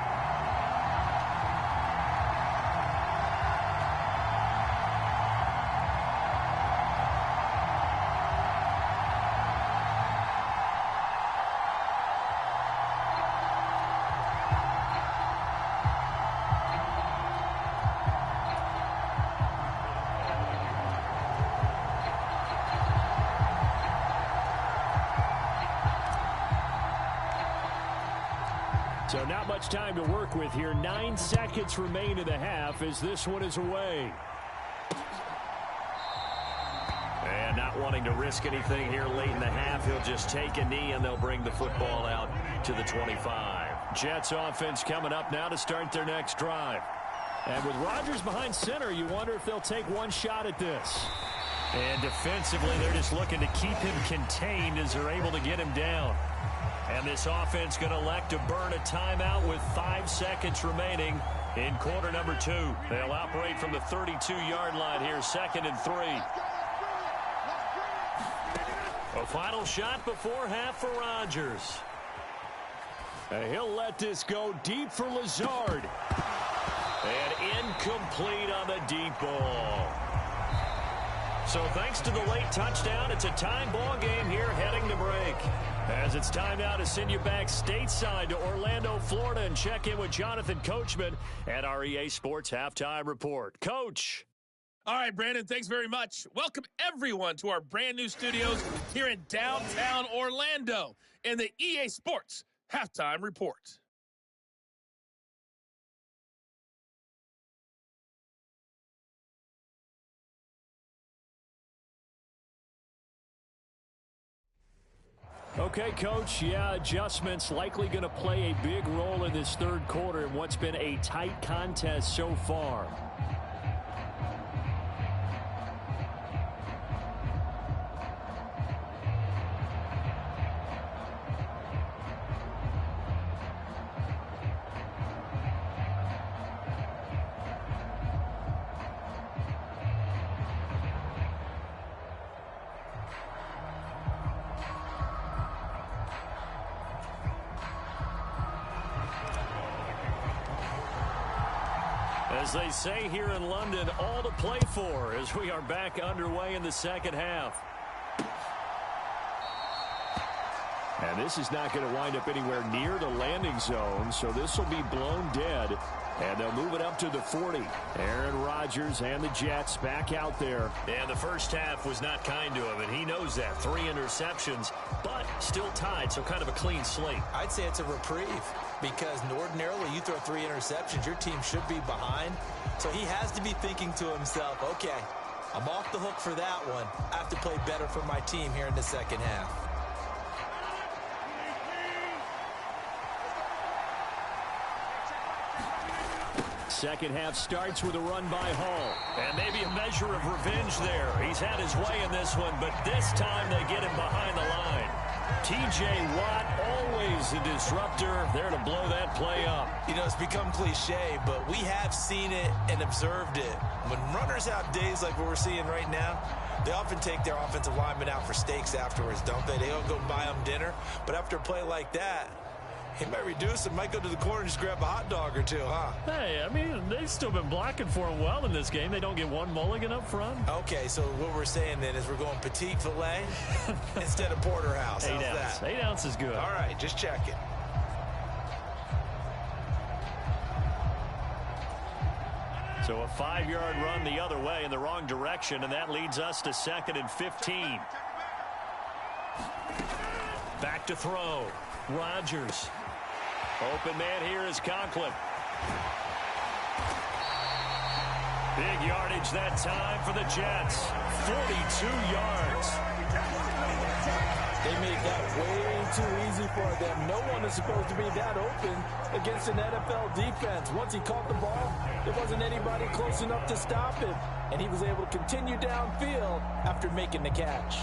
E: So not much time to work with here. 9 seconds remain in the half as this one is away. And not wanting to risk anything here late in the half, he'll just take a knee and they'll bring the football out to the 25. Jets offense coming up now to start their next drive. And with Rodgers behind center, you wonder if they'll take one shot at this. And defensively, they're just looking to keep him contained as they're able to get him down. And this offense going to elect to burn a timeout with 5 seconds remaining in quarter number 2. They'll operate from the 32-yard line here, 2nd and 3. A final shot before half for Rodgers. And he'll let this go deep for Lazard. And incomplete on the deep ball. So thanks to the late touchdown, it's a time ball game here heading to break. As it's time now to send you back stateside to Orlando, Florida, and check in with Jonathan Coachman at our EA Sports Halftime Report. Coach.
F: All right, Brandon, thanks very much. Welcome, everyone, to our brand-new studios here in downtown Orlando in the EA Sports Halftime Report.
E: Okay, Coach, yeah, adjustments likely going to play a big role in this third quarter in what's been a tight contest so far. As they say here in London, all to play for as we are back underway in the second half. And this is not going to wind up anywhere near the landing zone, so this will be blown dead. And they'll move it up to the 40. Aaron Rodgers and the Jets back out there. And the first half was not kind to him, and he knows that. 3 interceptions, but still tied, so kind of a clean slate.
D: I'd say it's a reprieve because ordinarily you throw 3 interceptions, your team should be behind. So he has to be thinking to himself, okay, I'm off the hook for that one. I have to play better for my team here in the second half.
E: Second half starts with a run by Hall. And maybe a measure of revenge there. He's had his way in this one, but this time they get him behind the line. T.J. Watt, always a disruptor, there to blow that play up.
D: You know, it's become cliche, but we have seen it and observed it. When runners have days like what we're seeing right now, they often take their offensive linemen out for steaks afterwards, don't they? They don't go buy them dinner. But after a play like that, he might reduce it, might go to the corner and just grab a hot dog or two, huh?
E: Hey, I mean, they've still been blocking for him well in this game. They don't get one mulligan up front.
D: Okay, so what we're saying then is we're going petite filet instead of porterhouse.
E: 8 ounce. That? 8 ounce is good.
D: All right, just checking.
E: So a 5-yard run the other way in the wrong direction, and that leads us to 2nd and 15. Back to throw. Rodgers. Open man here is Conklin. Big yardage that time for the Jets. 42 yards.
D: They made that way too easy for them. No one is supposed to be that open against an NFL defense. Once he caught the ball, there wasn't anybody close enough to stop him. And he was able to continue downfield after making the catch.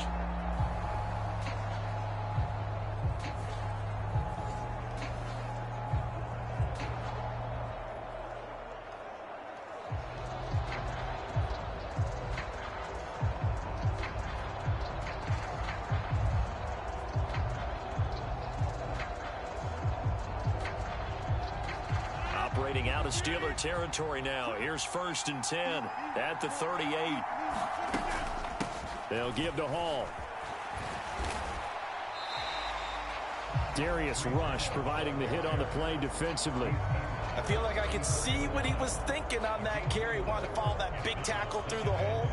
E: Operating out of Steeler territory now. Here's 1st and 10 at the 38. They'll give to Hall. Darius Rush providing the hit on the play defensively.
D: I feel like I can see what he was thinking on that carry. Wanted to follow that big tackle through the hole.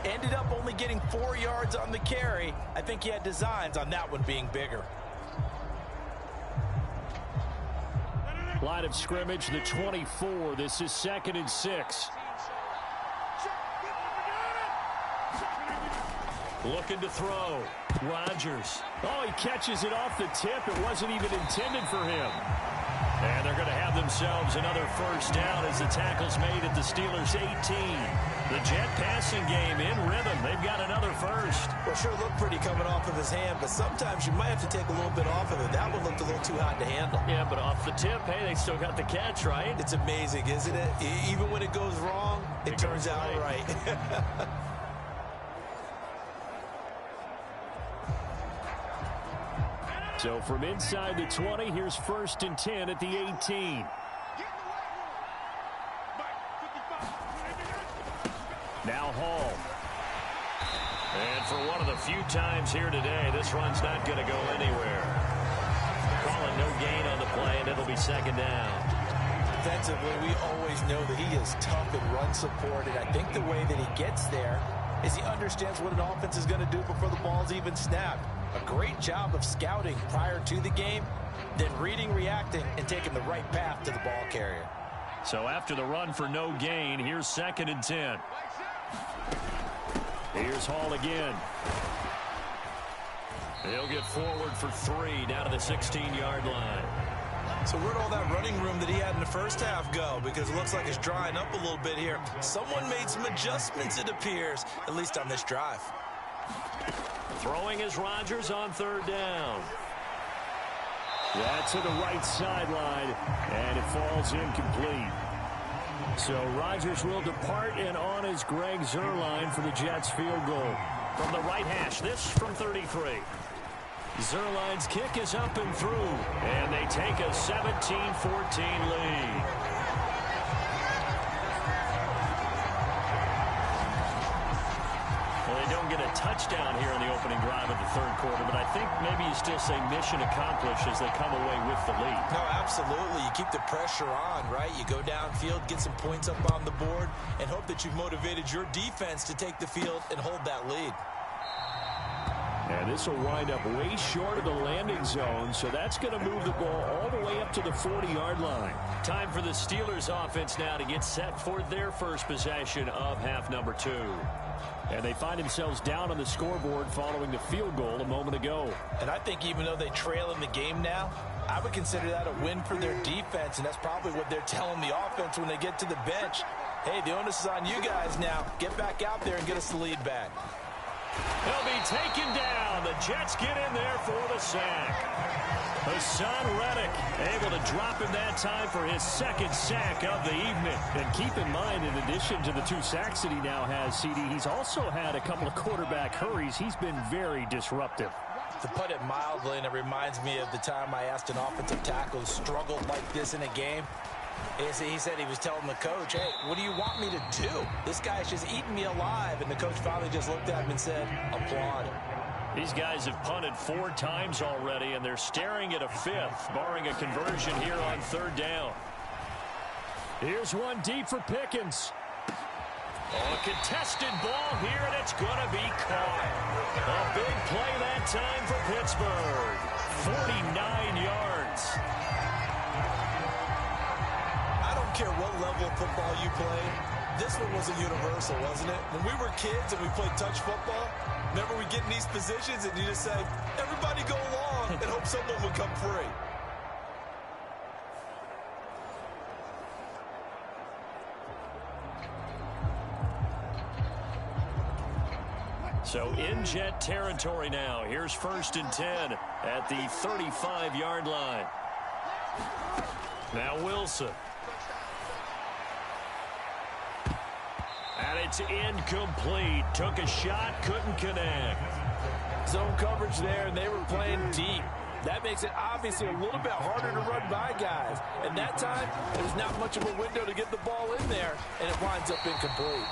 D: Ended up only getting 4 yards on the carry. I think he had designs on that one being bigger.
E: Line of scrimmage, the 24. This is 2nd and 6. Looking to throw. Rodgers. Oh, he catches it off the tip. It wasn't even intended for him. And they're going to have themselves another first down as the tackle's made at the Steelers' 18. The Jet passing game in rhythm. They've got another first.
C: Well, sure looked pretty coming off of his hand, but sometimes you might have to take a little bit off of it. That one looked a little too hot to handle.
E: Yeah, but off the tip, hey, they still got the catch, right?
C: It's amazing, isn't it? Even when it goes wrong, it turns out right.
E: So from inside the 20, here's 1st and 10 at the 18. Now Hall. And for one of the few times here today, this run's not going to go anywhere. Calling no gain on the play, and it'll be 2nd down.
D: Defensively, we always know that he is tough and run support, and I think the way that he gets there is he understands what an offense is going to do before the ball's even snapped. A great job of scouting prior to the game, then reading, reacting, and taking the right path to the ball carrier.
E: So after the run for no gain, here's 2nd and 10. Here's Hall again. He'll get forward for 3 down to the 16-yard line.
C: So where'd all that running room that he had in the first half go? Because it looks like it's drying up a little bit here. Someone made some adjustments, it appears, at least on this drive.
E: Throwing is Rodgers on 3rd down. That's to the right sideline, and it falls incomplete. So Rodgers will depart, and on is Greg Zuerlein for the Jets field goal. From the right hash, this from 33. Zuerlein's kick is up and through, and they take a 17-14 lead. Well, they don't get a touchdown here in the opening drive of the 3rd quarter, but I think maybe you still say mission accomplished as they come away with the lead.
C: No, absolutely. You keep the pressure on, right? You go downfield, get some points up on the board, and hope that you've motivated your defense to take the field and hold that lead.
E: And this will wind up way short of the landing zone, so that's going to move the ball all the way up to the 40-yard line. Time for the Steelers offense now to get set for their first possession of half number 2. And they find themselves down on the scoreboard following the field goal a moment ago.
D: And I think even though they trail in the game now, I would consider that a win for their defense, and that's probably what they're telling the offense when they get to the bench. Hey, the onus is on you guys now. Get back out there and get us the lead back.
E: He'll be taken down. The Jets get in there for the sack. Hassan Reddick able to drop him that time for his 2nd sack of the evening. And keep in mind, in addition to the 2 sacks that he now has, CD, he's also had a couple of quarterback hurries. He's been very disruptive.
D: To put it mildly, and it reminds me of the time I asked an offensive tackle who struggled like this in a game. He said he was telling the coach, hey, what do you want me to do? This guy's just eating me alive. And the coach finally just looked at him and said, applaud.
E: These guys have punted 4 times already, and they're staring at a 5th, barring a conversion here on 3rd down. Here's one deep for Pickens. Oh, a contested ball here, and it's going to be caught. A big play that time for Pittsburgh. 49 yards.
C: I don't care what level of football you play. This one was a universal, wasn't it? When we were kids and we played touch football, remember we get in these positions and you just say, everybody go along and hope someone would come free.
E: So in Jet territory now. Here's 1st and 10 at the 35-yard line. Now Wilson. And it's incomplete. Took a shot, couldn't connect.
D: Zone coverage there, and they were playing deep. That makes it obviously a little bit harder to run by guys. And that time, there's not much of a window to get the ball in there, and it winds up incomplete.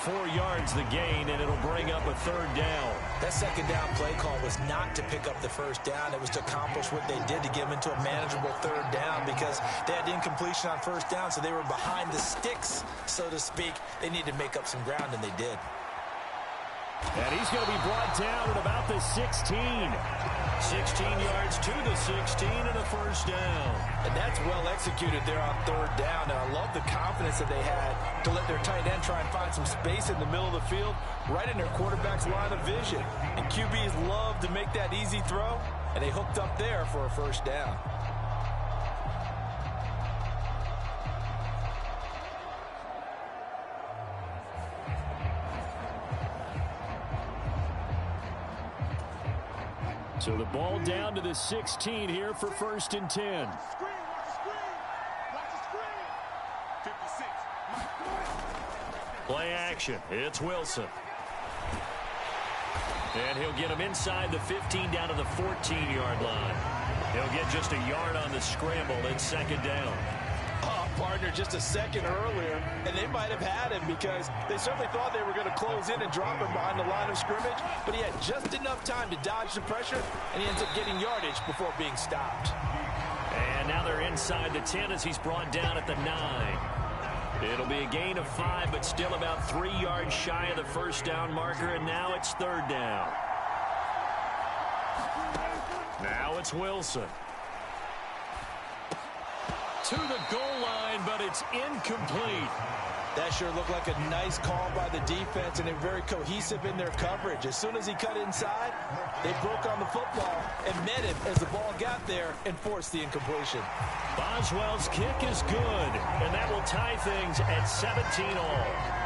E: 4 yards the gain, and it'll bring up a 3rd down.
C: That 2nd down play call was not to pick up the 1st down. It was to accomplish what they did to get them into a manageable 3rd down because they had incompletion on 1st down, so they were behind the sticks, so to speak. They needed to make up some ground, and they did.
E: And he's going to be brought down at about the 16. 16 yards to the 16 and a first down.
D: And that's well executed there on third down. And I love the confidence that they had to let their tight end try and find some space in the middle of the field, right in their quarterback's line of vision. And QBs love to make that easy throw, and they hooked up there for a first down.
E: So the ball down to the 16 here for 1st and 10.
B: Play action. It's Wilson. And he'll get him inside the 15 down to the 14-yard line. He'll get just a yard on the scramble. It's 2nd down.
D: Partner just a second earlier, and they might have had him because they certainly thought they were going to close in and drop him behind the line of scrimmage, but he had just enough time to dodge the pressure, and he ends up getting yardage before being stopped.
B: And now they're inside the 10 as he's brought down at the 9. It'll be a gain of 5, but still about 3 yards shy of the first down marker, and now it's 3rd down. Now it's Wilson. To the goal line, but it's incomplete.
D: That sure looked like a nice call by the defense, and they're very cohesive in their coverage. As soon as he cut inside, they broke on the football and met him as the ball got there and forced the incompletion.
B: Boswell's kick is good, and that will tie things at 17 all.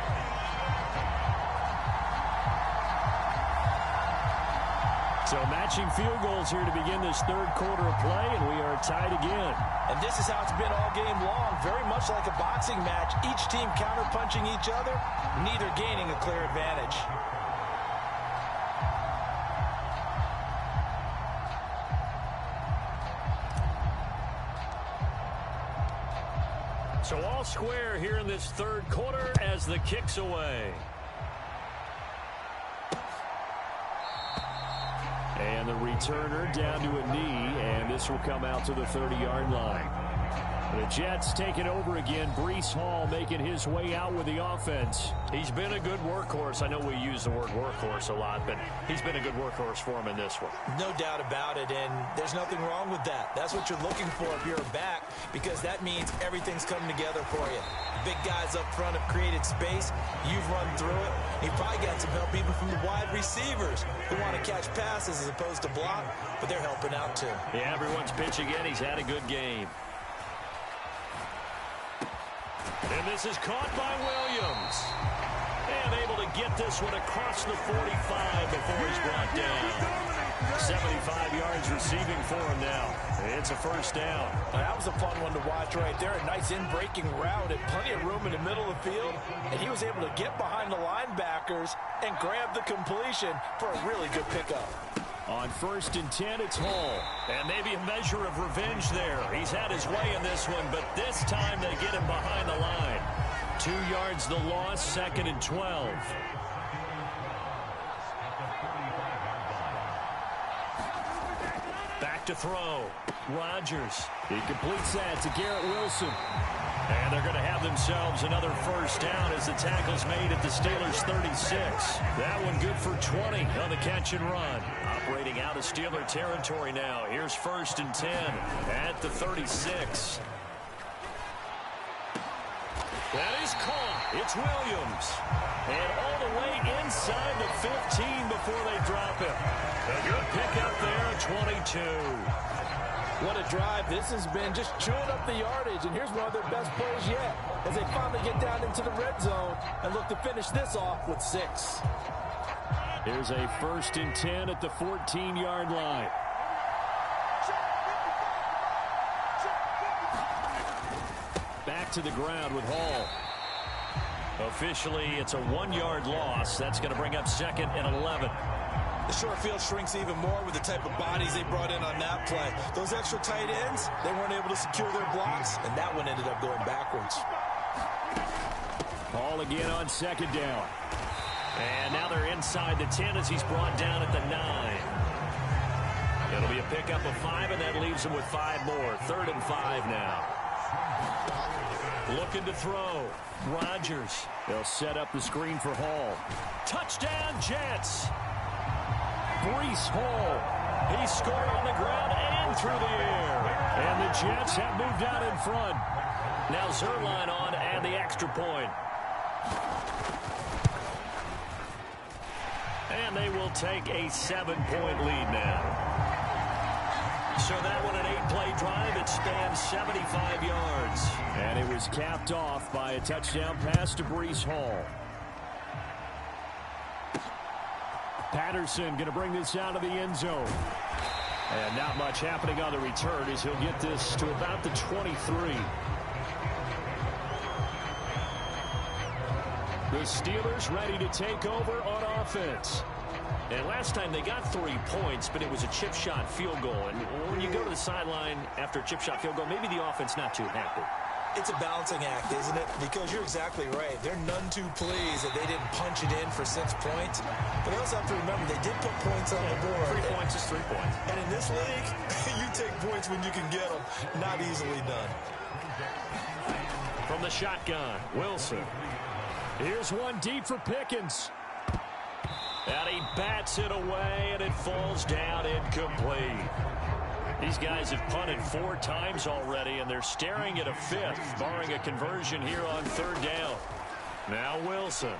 E: So matching field goals here to begin this 3rd quarter of play, and we are tied again.
D: And this is how it's been all game long, very much like a boxing match. Each team counter-punching each other, neither gaining a clear advantage.
B: So all square here in this 3rd quarter as the kick's away.
E: And the returner down to a knee, and this will come out to the 30-yard line. The Jets take it over again. Breece Hall making his way out with the offense.
B: He's been a good workhorse. I know we use the word workhorse a lot, but he's been a good workhorse for him in this one.
D: No doubt about it, and there's nothing wrong with that. That's what you're looking for if you're a back, because that means everything's coming together for you. Big guys up front have created space. You've run through it. You've probably got some help even from the wide receivers who want to catch passes as opposed to block, but they're helping out too.
B: Yeah, everyone's pitching in. He's had a good game. And this is caught by Williams. And able to get this one across the 45 before he's brought down. 75 yards receiving for him now. It's a first down.
D: That was a fun one to watch right there. A nice in-breaking route and plenty of room in the middle of the field. And he was able to get behind the linebackers and grab the completion for a really good pickup.
E: On 1st and 10, it's Hall.
B: And maybe a measure of revenge there. He's had his way in this one, but this time they get him behind the line. 2 yards the loss, 2nd and 12. Back to throw. Rodgers.
E: He completes that to Garrett Wilson.
B: And they're going to have themselves another first down as the tackle's made at the Steelers' 36. That one good for 20 on the catch and run. Operating out of Steeler territory now. Here's 1st and 10 at the 36. That is caught. It's Williams. And all the way inside the 15 before they drop him. A good pickup there, 22.
D: What a drive this has been, just chewing up the yardage, and here's one of their best plays yet as they finally get down into the red zone and look to finish this off with 6.
E: Here's a 1st and 10 at the 14-yard line. Back to the ground with Hall.
B: Officially, it's a 1-yard loss. That's going to bring up 2nd and 11.
C: The short field shrinks even more with the type of bodies they brought in on that play. Those extra tight ends, they weren't able to secure their blocks, and that one ended up going backwards.
E: Hall again on 2nd down.
B: And now they're inside the 10 as he's brought down at the 9. It'll be a pickup of 5, and that leaves them with 5 more. 3rd and 5 now. Looking to throw. Rodgers.
E: They'll set up the screen for Hall.
B: Touchdown, Jets.
E: Breece Hall. He scored on the ground and through the air. And the Jets have moved out in front. Now Zerline on and the extra point. And they will take a 7-point lead now. So that one, an 8-play drive. It spans 75 yards.
B: And it was capped off by a touchdown pass to Breece Hall. Patterson going to bring this out of the end zone. And not much happening on the return as he'll get this to about the 23. The Steelers ready to take over on offense.
E: And last time they got 3 points, but it was a chip shot field goal. And when you go to the sideline after a chip shot field goal, maybe the offense not too happy.
C: It's a balancing act, isn't it? Because you're exactly right. They're none too pleased that they didn't punch it in for 6 points. But they also have to remember they did put points on the board.
E: 3 points is 3 points.
C: And in this league, you take points when you can get them. Not easily done.
E: From the shotgun, Wilson.
B: Here's one deep for Pickens.
E: And he bats it away, and it falls down incomplete. These guys have punted 4 times already, and they're staring at a 5th, barring a conversion here on 3rd down. Now Wilson.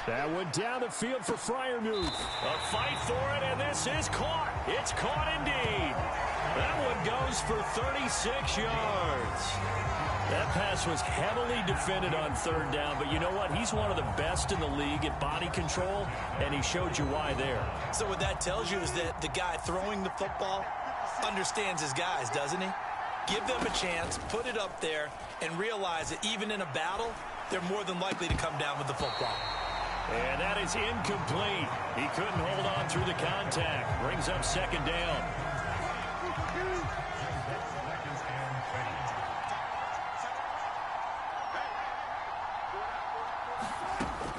B: That one down the field for Freiermuth.
E: A fight for it, and this is caught. It's caught indeed. That one goes for 36 yards. That pass was heavily defended on 3rd down, but you know what? He's one of the best in the league at body control, and he showed you why there.
C: So what that tells you is that the guy throwing the football understands his guys, doesn't he? Give them a chance, put it up there, and realize that even in a battle, they're more than likely to come down with the football.
E: And that is incomplete. He couldn't hold on through the contact. Brings up 2nd down.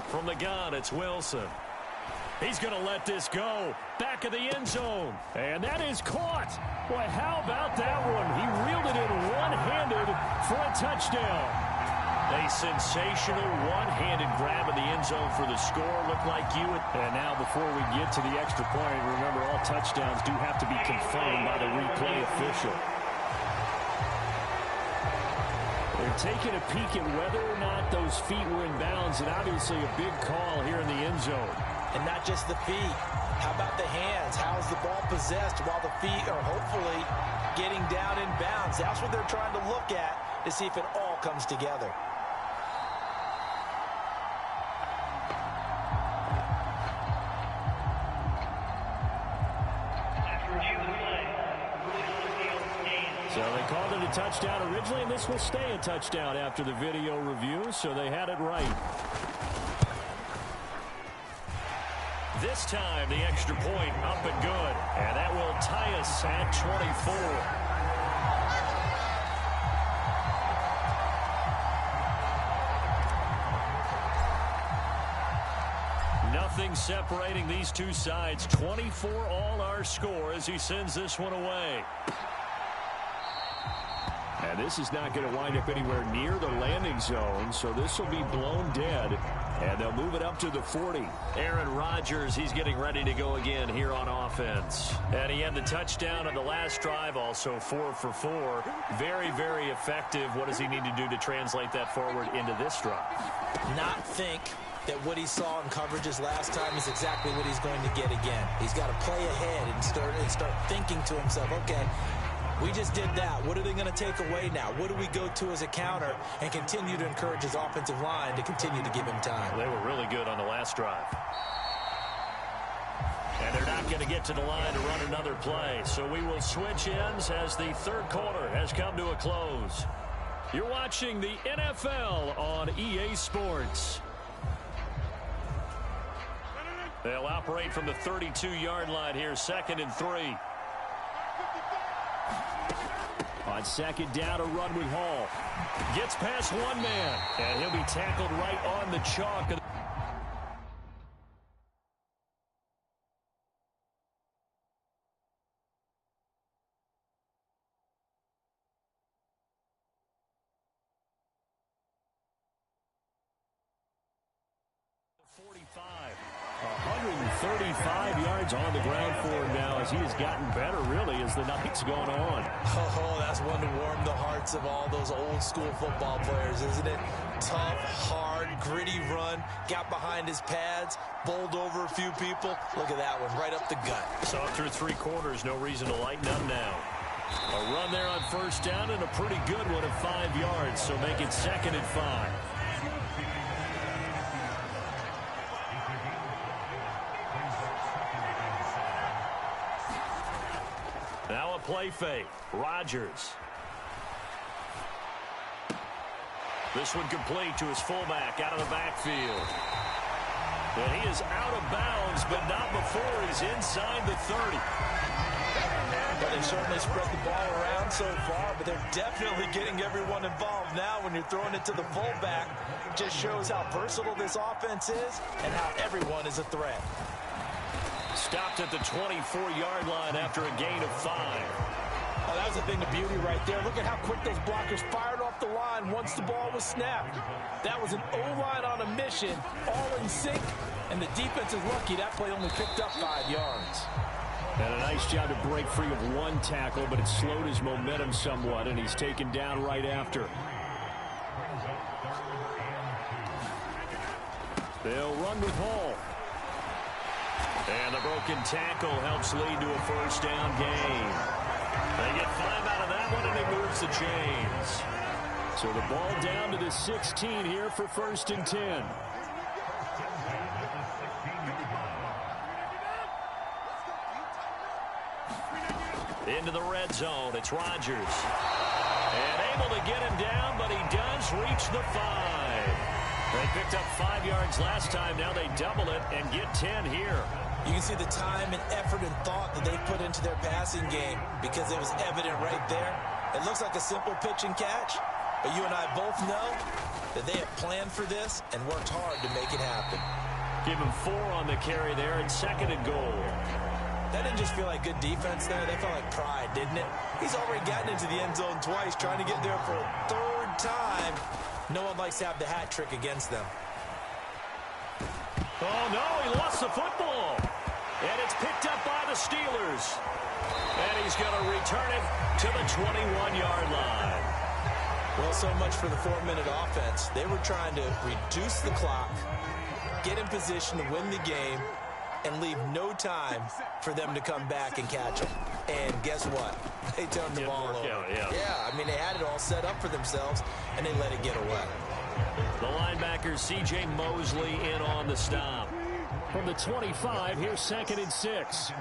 E: From the gun, it's Wilson. He's going to let this go. Back of the end zone.
B: And that is caught. Boy, how about that one? He reeled it in one-handed for a touchdown.
E: A sensational one-handed grab in the end zone for the score. Looked like you.
B: And now before we get to the extra point, remember all touchdowns do have to be confirmed by the replay official. They're taking a peek at whether or not those feet were in bounds, and obviously a big call here in the end zone.
D: And not just the feet. How about the hands? How's the ball possessed while the feet are hopefully getting down in bounds? That's what they're trying to look at to see if it all comes together.
B: So they called it a touchdown originally, and this will stay a touchdown after the video review, so they had it right.
E: This time, the extra point up and good. And that will tie us at 24. Nothing separating these two sides. 24 all our score as he sends this one away.
B: And this is not going to wind up anywhere near the landing zone, so this will be blown dead. And they'll move it up to the 40.
E: Aaron Rodgers, he's getting ready to go again here on offense. And he had the touchdown on the last drive, also 4 for 4. Very, very effective. What does he need to do to translate that forward into this drive?
D: Not think that what he saw in coverages last time is exactly what he's going to get again. He's got to play ahead and start thinking to himself, okay, we just did that. What are they going to take away now? What do we go to as a counter? And continue to encourage his offensive line to continue to give him time.
E: They were really good on the last drive. And they're not going to get to the line to run another play. So we will switch ends as the 3rd quarter has come to a close. You're watching the NFL on EA Sports. They'll operate from the 32-yard line here, 2nd and 3.
B: On 2nd down, a run with Hall.
E: Gets past one man, and he'll be tackled right on the chalk. 35 yards on the ground for him now as he has gotten better, really, as the night's gone on.
C: Oh, that's one to warm the hearts of all those old-school football players, isn't it? Tough, hard, gritty run, got behind his pads, bowled over a few people. Look at that one, right up the gut.
E: So through 3 quarters, no reason to lighten up now. A run there on first down and a pretty good one at 5 yards, so make it 2nd and 5. Now a play fake. Rodgers. This one complete to his fullback out of the backfield. And he is out of bounds, but not before he's inside the 30.
C: But they certainly spread the ball around so far, but they're definitely getting everyone involved now when you're throwing it to the fullback. Just shows how versatile this offense is and how everyone is a threat.
E: Stopped at the 24-yard line after a gain of 5.
D: Oh, that was a thing of beauty right there. Look at how quick those blockers fired off the line once the ball was snapped. That was an O-line on a mission, all in sync, and the defense is lucky that play only picked up 5 yards.
E: And a nice job to break free of 1 tackle, but it slowed his momentum somewhat, and he's taken down right after. They'll run with Hall. And the broken tackle helps lead to a first down gain. They get 5 out of that one, and he moves the chains. So the ball down to the 16 here for 1st and 10. Into the red zone, it's Rodgers. And able to get him down, but he does reach the 5. They picked up 5 yards last time. Now they double it and get 10 here.
C: You can see the time and effort and thought that they put into their passing game because it was evident right there. It looks like a simple pitch and catch, but you and I both know that they have planned for this and worked hard to make it happen.
E: Give him 4 on the carry there and 2nd and goal.
C: That didn't just feel like good defense there. That felt like pride, didn't it? He's already gotten into the end zone twice, trying to get there for a 3rd time. No one likes to have the hat trick against them.
E: Oh, no, he lost the football. And it's picked up by the Steelers. And he's going to return it to the 21-yard line.
C: Well, so much for the 4-minute offense. They were trying to reduce the clock, get in position to win the game, and leave no time for them to come back and catch them. And guess what? They turned the ball over. Yeah, I mean, they had it all set up for themselves, and they let it get away.
E: The linebacker, C.J. Mosley, in on the stop. From the 25, here's 2nd and 6.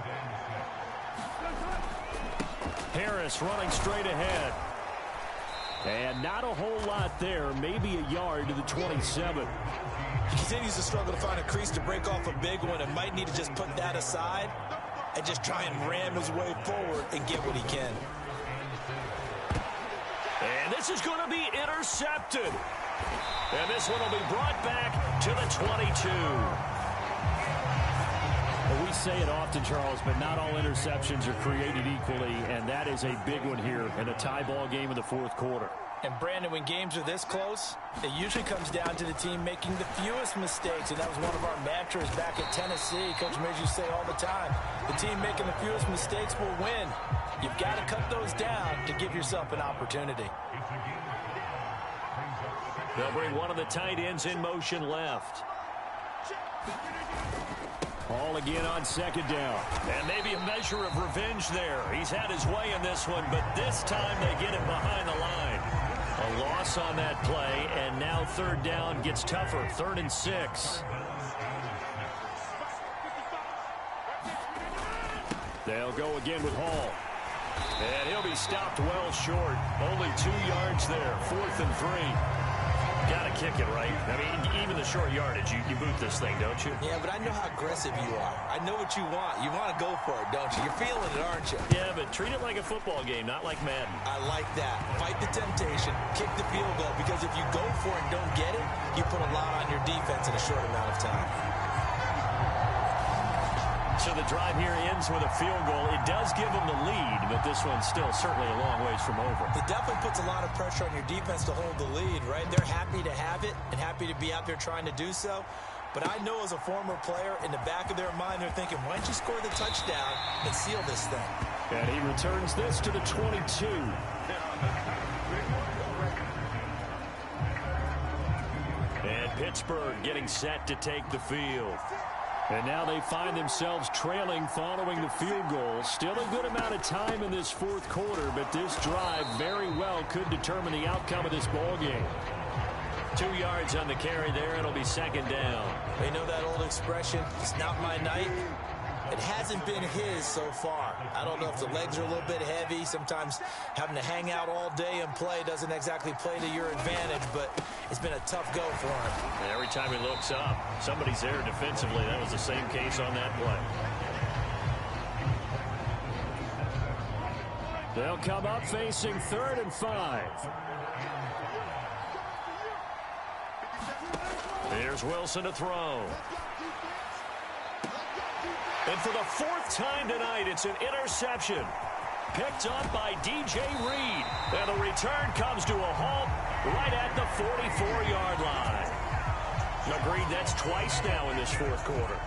E: Harris running straight ahead. And not a whole lot there, maybe a yard to the 27.
C: He continues to struggle to find a crease to break off a big one and might need to just put that aside and just try and ram his way forward and get what he can.
E: And this is going to be intercepted. And this one will be brought back to the 22. Well, we say it often, Charles, but not all interceptions are created equally, and that is a big one here in a tie ball game in the 4th quarter.
D: And, Brandon, when games are this close, it usually comes down to the team making the fewest mistakes, and that was one of our mantras back at Tennessee. Coach Mays used to say all the time, the team making the fewest mistakes will win. You've got to cut those down to give yourself an opportunity.
E: They'll bring one of the tight ends in motion left. Ball again on 2nd down. And maybe a measure of revenge there. He's had his way in this one, but this time they get him behind the line. A loss on that play, and now 3rd down gets tougher. 3rd and 6. They'll go again with Hall. And he'll be stopped well short. Only 2 yards there. 4th and 3. Got to kick it, right? I mean, even the short yardage, you boot this thing, don't you?
C: Yeah, but I know how aggressive you are. I know what you want. You want to go for it, don't you? You're feeling it, aren't you?
E: Yeah, but treat it like a football game, not like Madden.
C: I like that. Fight the temptation. Kick the field goal, because if you go for it and don't get it, you put a lot on your defense in a short amount of time.
E: So the drive here ends with a field goal. It does give them the lead, but this one's still certainly a long ways from over.
C: It definitely puts a lot of pressure on your defense to hold the lead, right? They're happy to have it and happy to be out there trying to do so. But I know as a former player, in the back of their mind, they're thinking, why don't you score the touchdown and seal this thing?
E: And he returns this to the 22. And Pittsburgh getting set to take the field. And now they find themselves trailing following the field goal. Still a good amount of time in this fourth quarter, but this drive very well could determine the outcome of this ball game. 2 yards on the carry there. It'll be second down.
C: They know that old expression, it's not my night. It hasn't been his so far. I don't know if the legs are a little bit heavy. Sometimes having to hang out all day and play doesn't exactly play to your advantage, but it's been a tough go for him.
B: And every time he looks up, somebody's there defensively. That was the same case on that play.
E: They'll come up facing 3rd and 5.
B: Here's Wilson to throw. And for the 4th time tonight, it's an interception. Picked up by DJ Reed. And the return comes to a halt right at the 44-yard line. Agreed, that's twice now in this fourth quarter.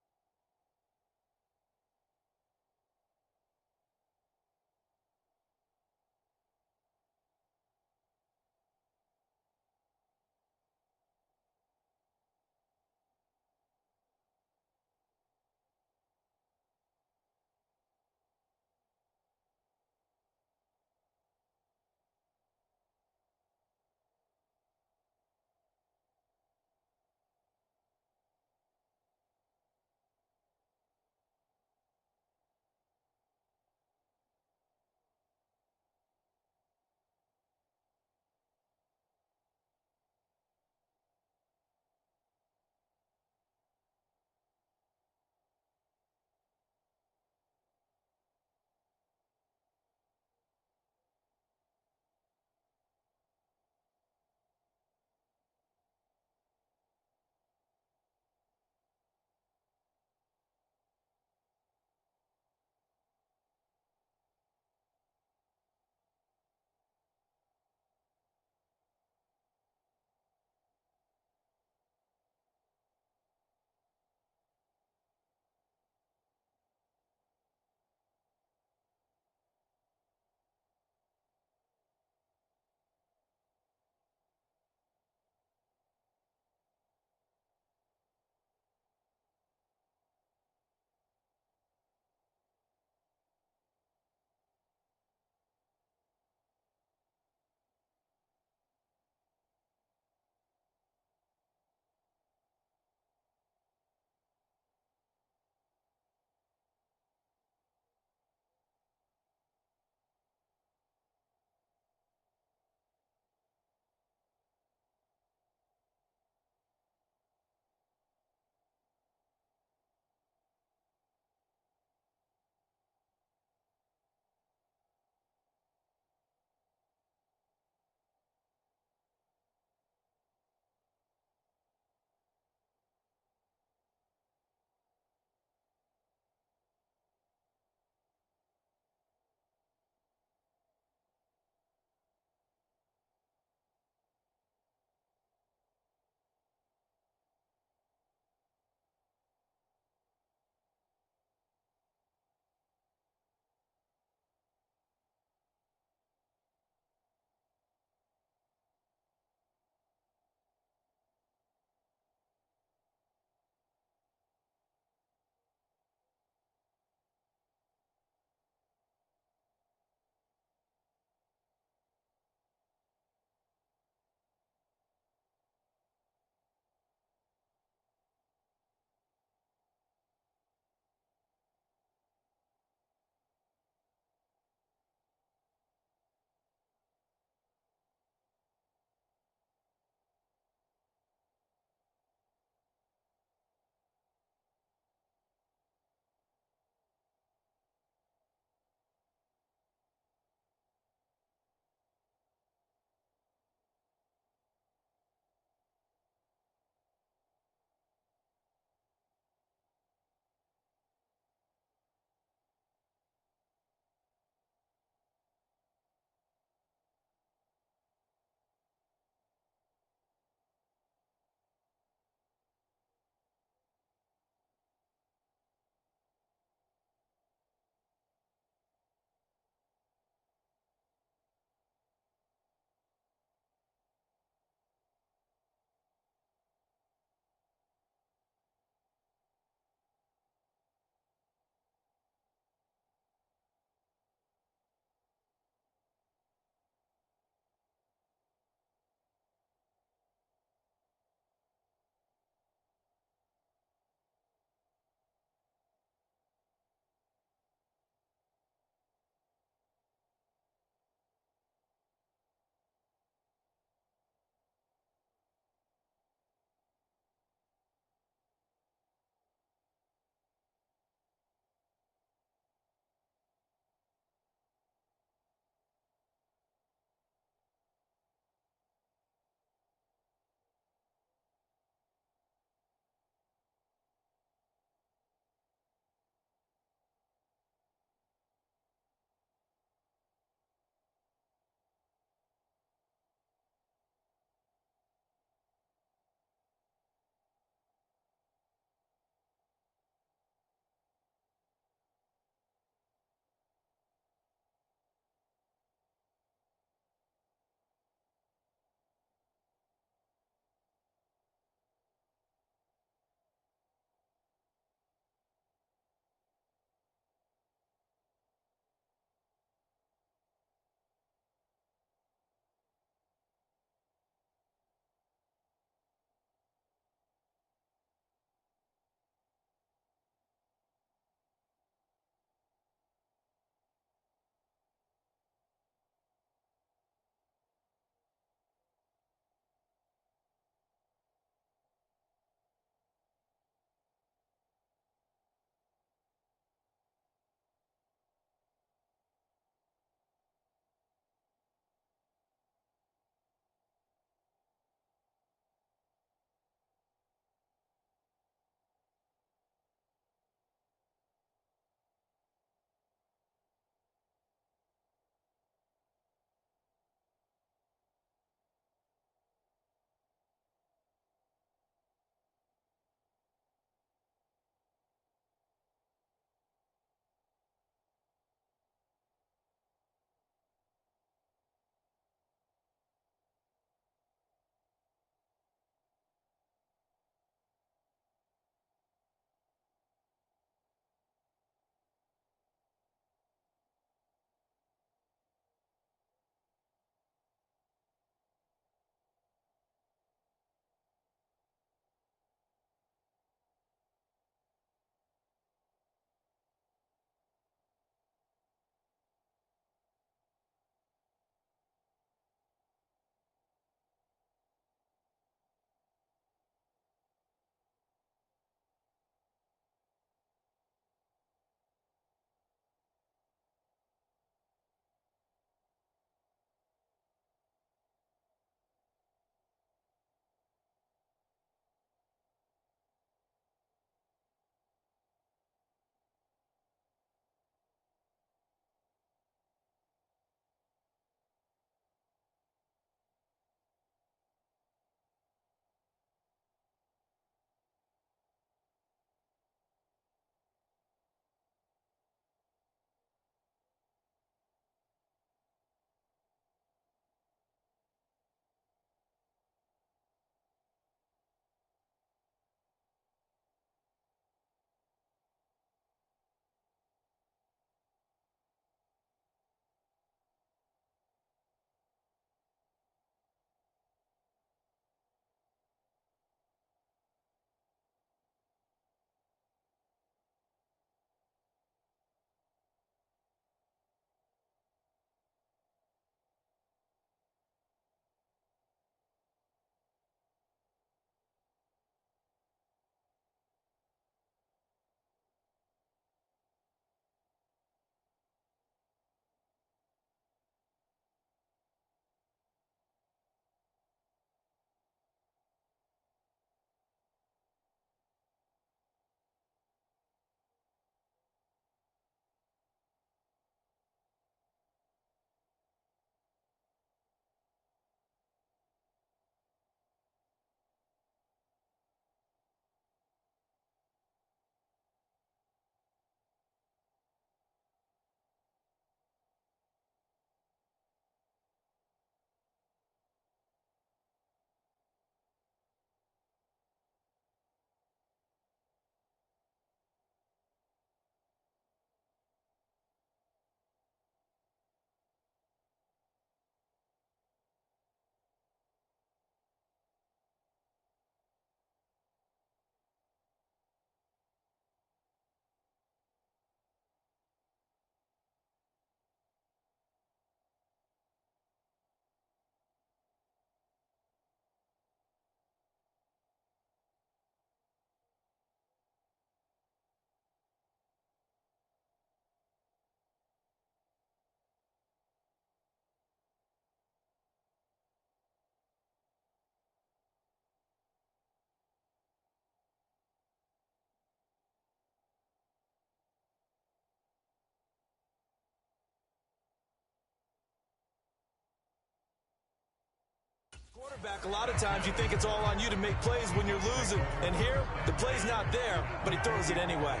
C: Quarterback, a lot of times you think it's all on you to make plays when you're losing. And here, the play's not there, but he throws it anyway.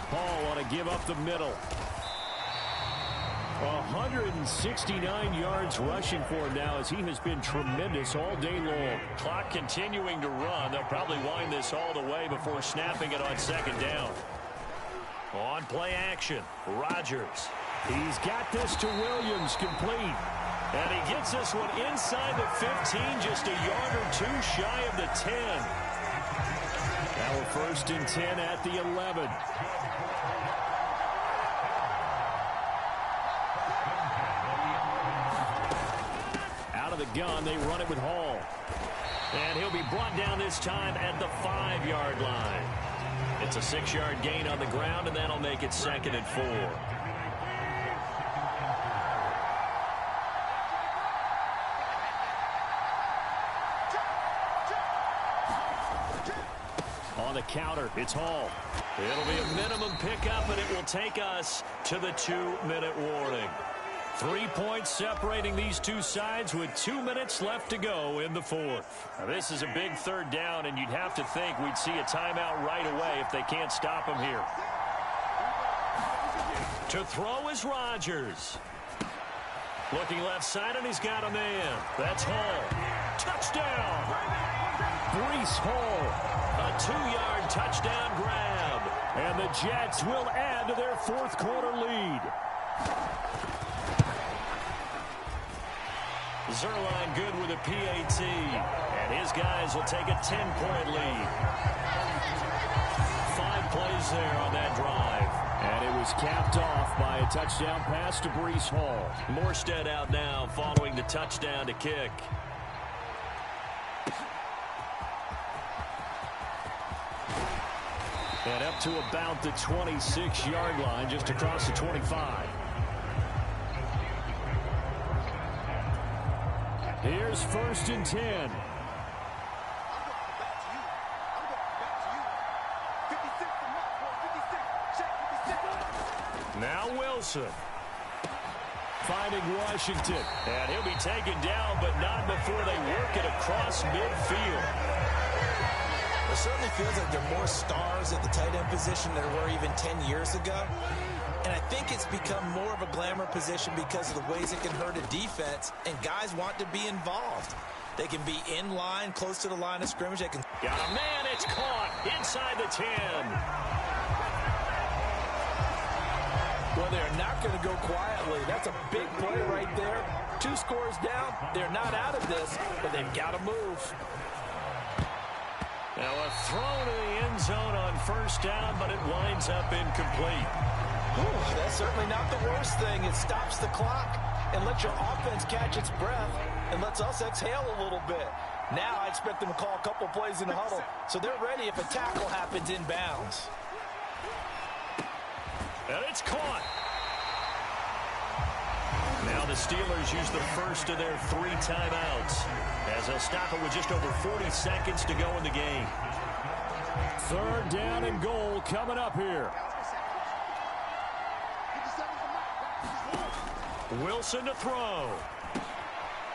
E: Hall on a give up the middle. 169 yards rushing for him now as he has been tremendous all day long.
B: Clock continuing to run. They'll probably wind this all the way before snapping it on second down. On play action, Rodgers.
E: He's got this to Williams, complete.
B: And he gets this one inside the 15, just a yard or two shy of the 10.
E: Now we're 1st and 10 at the 11. Out of the gun, they run it with Hall.
B: And he'll be brought down this time at the 5-yard line. It's a 6-yard gain on the ground, and that'll make it 2nd and 4.
E: On the counter, it's Hall.
B: It'll be a minimum pickup, and it will take us to the 2-minute warning.
E: 3 points separating these two sides with 2 minutes left to go in the 4th.
B: Now, this is a big 3rd down, and you'd have to think we'd see a timeout right away if they can't stop him here. To throw is Rodgers. Looking left side, and he's got a man. That's Hall. Touchdown!
E: Breece Hall.
B: A 2-yard touchdown grab.
E: And the Jets will add to their 4th quarter lead.
B: Zerline good with a PAT, and his guys will take a 10-point lead. 5 plays there on that drive.
E: And it was capped off by a touchdown pass to Breece Hall.
B: Morstead out now following the touchdown to kick.
E: And up to about the 26-yard line, just across the 25. Here's 1st and 10.
B: Now Wilson.
E: Finding Washington.
B: And he'll be taken down, but not before they work it across midfield.
C: It certainly feels like there are more stars at the tight end position than there were even 10 years ago. And I think it's become more of a glamour position because of the ways it can hurt a defense, and guys want to be involved. They can be in line, close to the line of scrimmage. They can.
B: Got a man, it's caught inside the 10.
D: Well, they're not going to go quietly. That's a big play right there. 2 scores down. They're not out of this, but they've got to move.
B: Now a throw to the end zone on 1st down, but it winds up incomplete.
D: Ooh, that's certainly not the worst thing. It stops the clock and lets your offense catch its breath and lets us exhale a little bit. Now I expect them to call a couple plays in the huddle, so they're ready if a tackle happens inbounds.
B: And it's caught. Now the Steelers use the first of their 3 timeouts as they'll stop it with just over 40 seconds to go in the game.
E: 3rd down and goal coming up here.
B: Wilson to throw.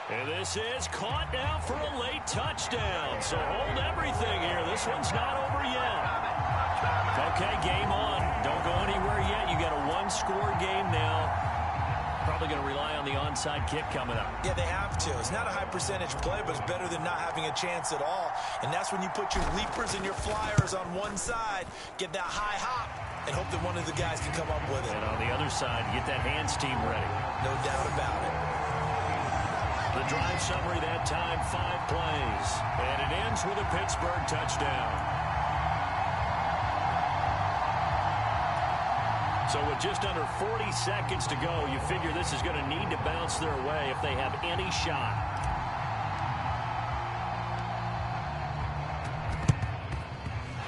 B: And this is caught now for a late touchdown. So hold everything here. This one's not over yet. Okay, game on. Don't go anywhere yet. You got a 1-score game now. Probably going to rely on the onside kick coming up.
C: Yeah, they have to. It's not a high percentage play, but it's better than not having a chance at all. And that's when you put your leapers and your flyers on one side, get that high hop, and hope that one of the guys can come up with it.
B: And on the other side, get that hands team ready.
C: No doubt about it.
B: The drive summary that time, 5 plays. And it ends with a Pittsburgh touchdown. So with just under 40 seconds to go, you figure this is going to need to bounce their way if they have any shot.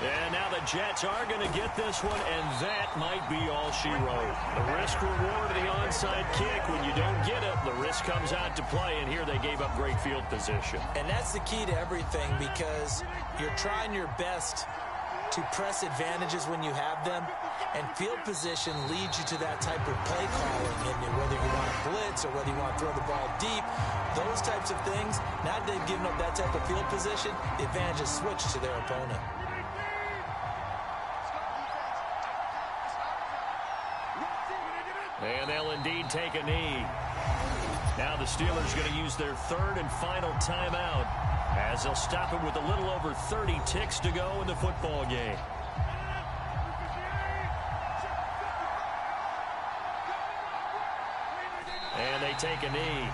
B: And now the Jets are going to get this one, and that might be all she wrote. The risk-reward of the onside kick, when you don't get it, the risk comes out to play, and here they gave up great field position.
C: And that's the key to everything, because you're trying your best
D: to press advantages when you have them, and field position leads you to that type of play calling. And whether you want to blitz or whether you want to throw the ball deep, those types of things, now that they've given up that type of field position, the advantage is switched to their opponent.
E: And they'll indeed take a knee. Now the Steelers going to use their third and final timeout as they'll stop it with a little over 30 ticks to go in the football game. And they take a knee.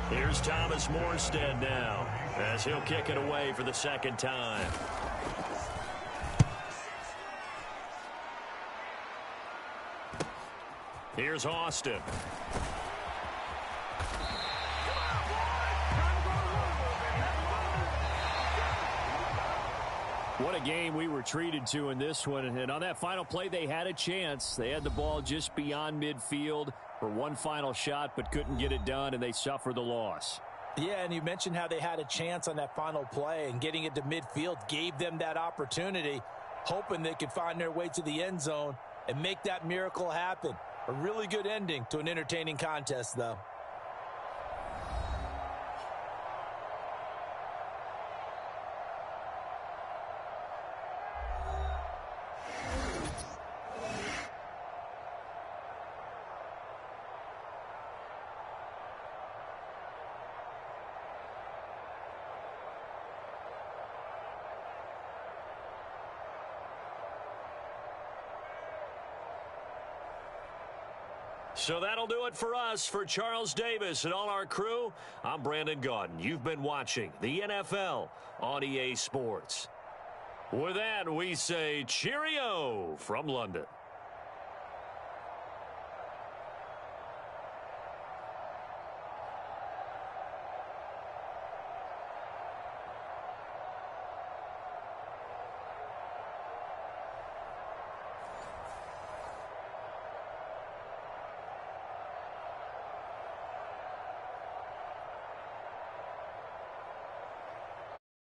E: Here's Thomas Morstead now as he'll kick it away for the second time. Here's Austin. What a game we were treated to in this one. And on that final play, they had a chance. They had the ball just beyond midfield for one final shot, but couldn't get it done, and they suffered the loss.
D: Yeah, and you mentioned how they had a chance on that final play, and getting it to midfield gave them that opportunity, hoping they could find their way to the end zone and make that miracle happen. A really good ending to an entertaining contest, though.
E: So that'll do it for us. For Charles Davis and all our crew, I'm Brandon Gaudin. You've been watching the NFL on EA Sports. With that, we say cheerio from London.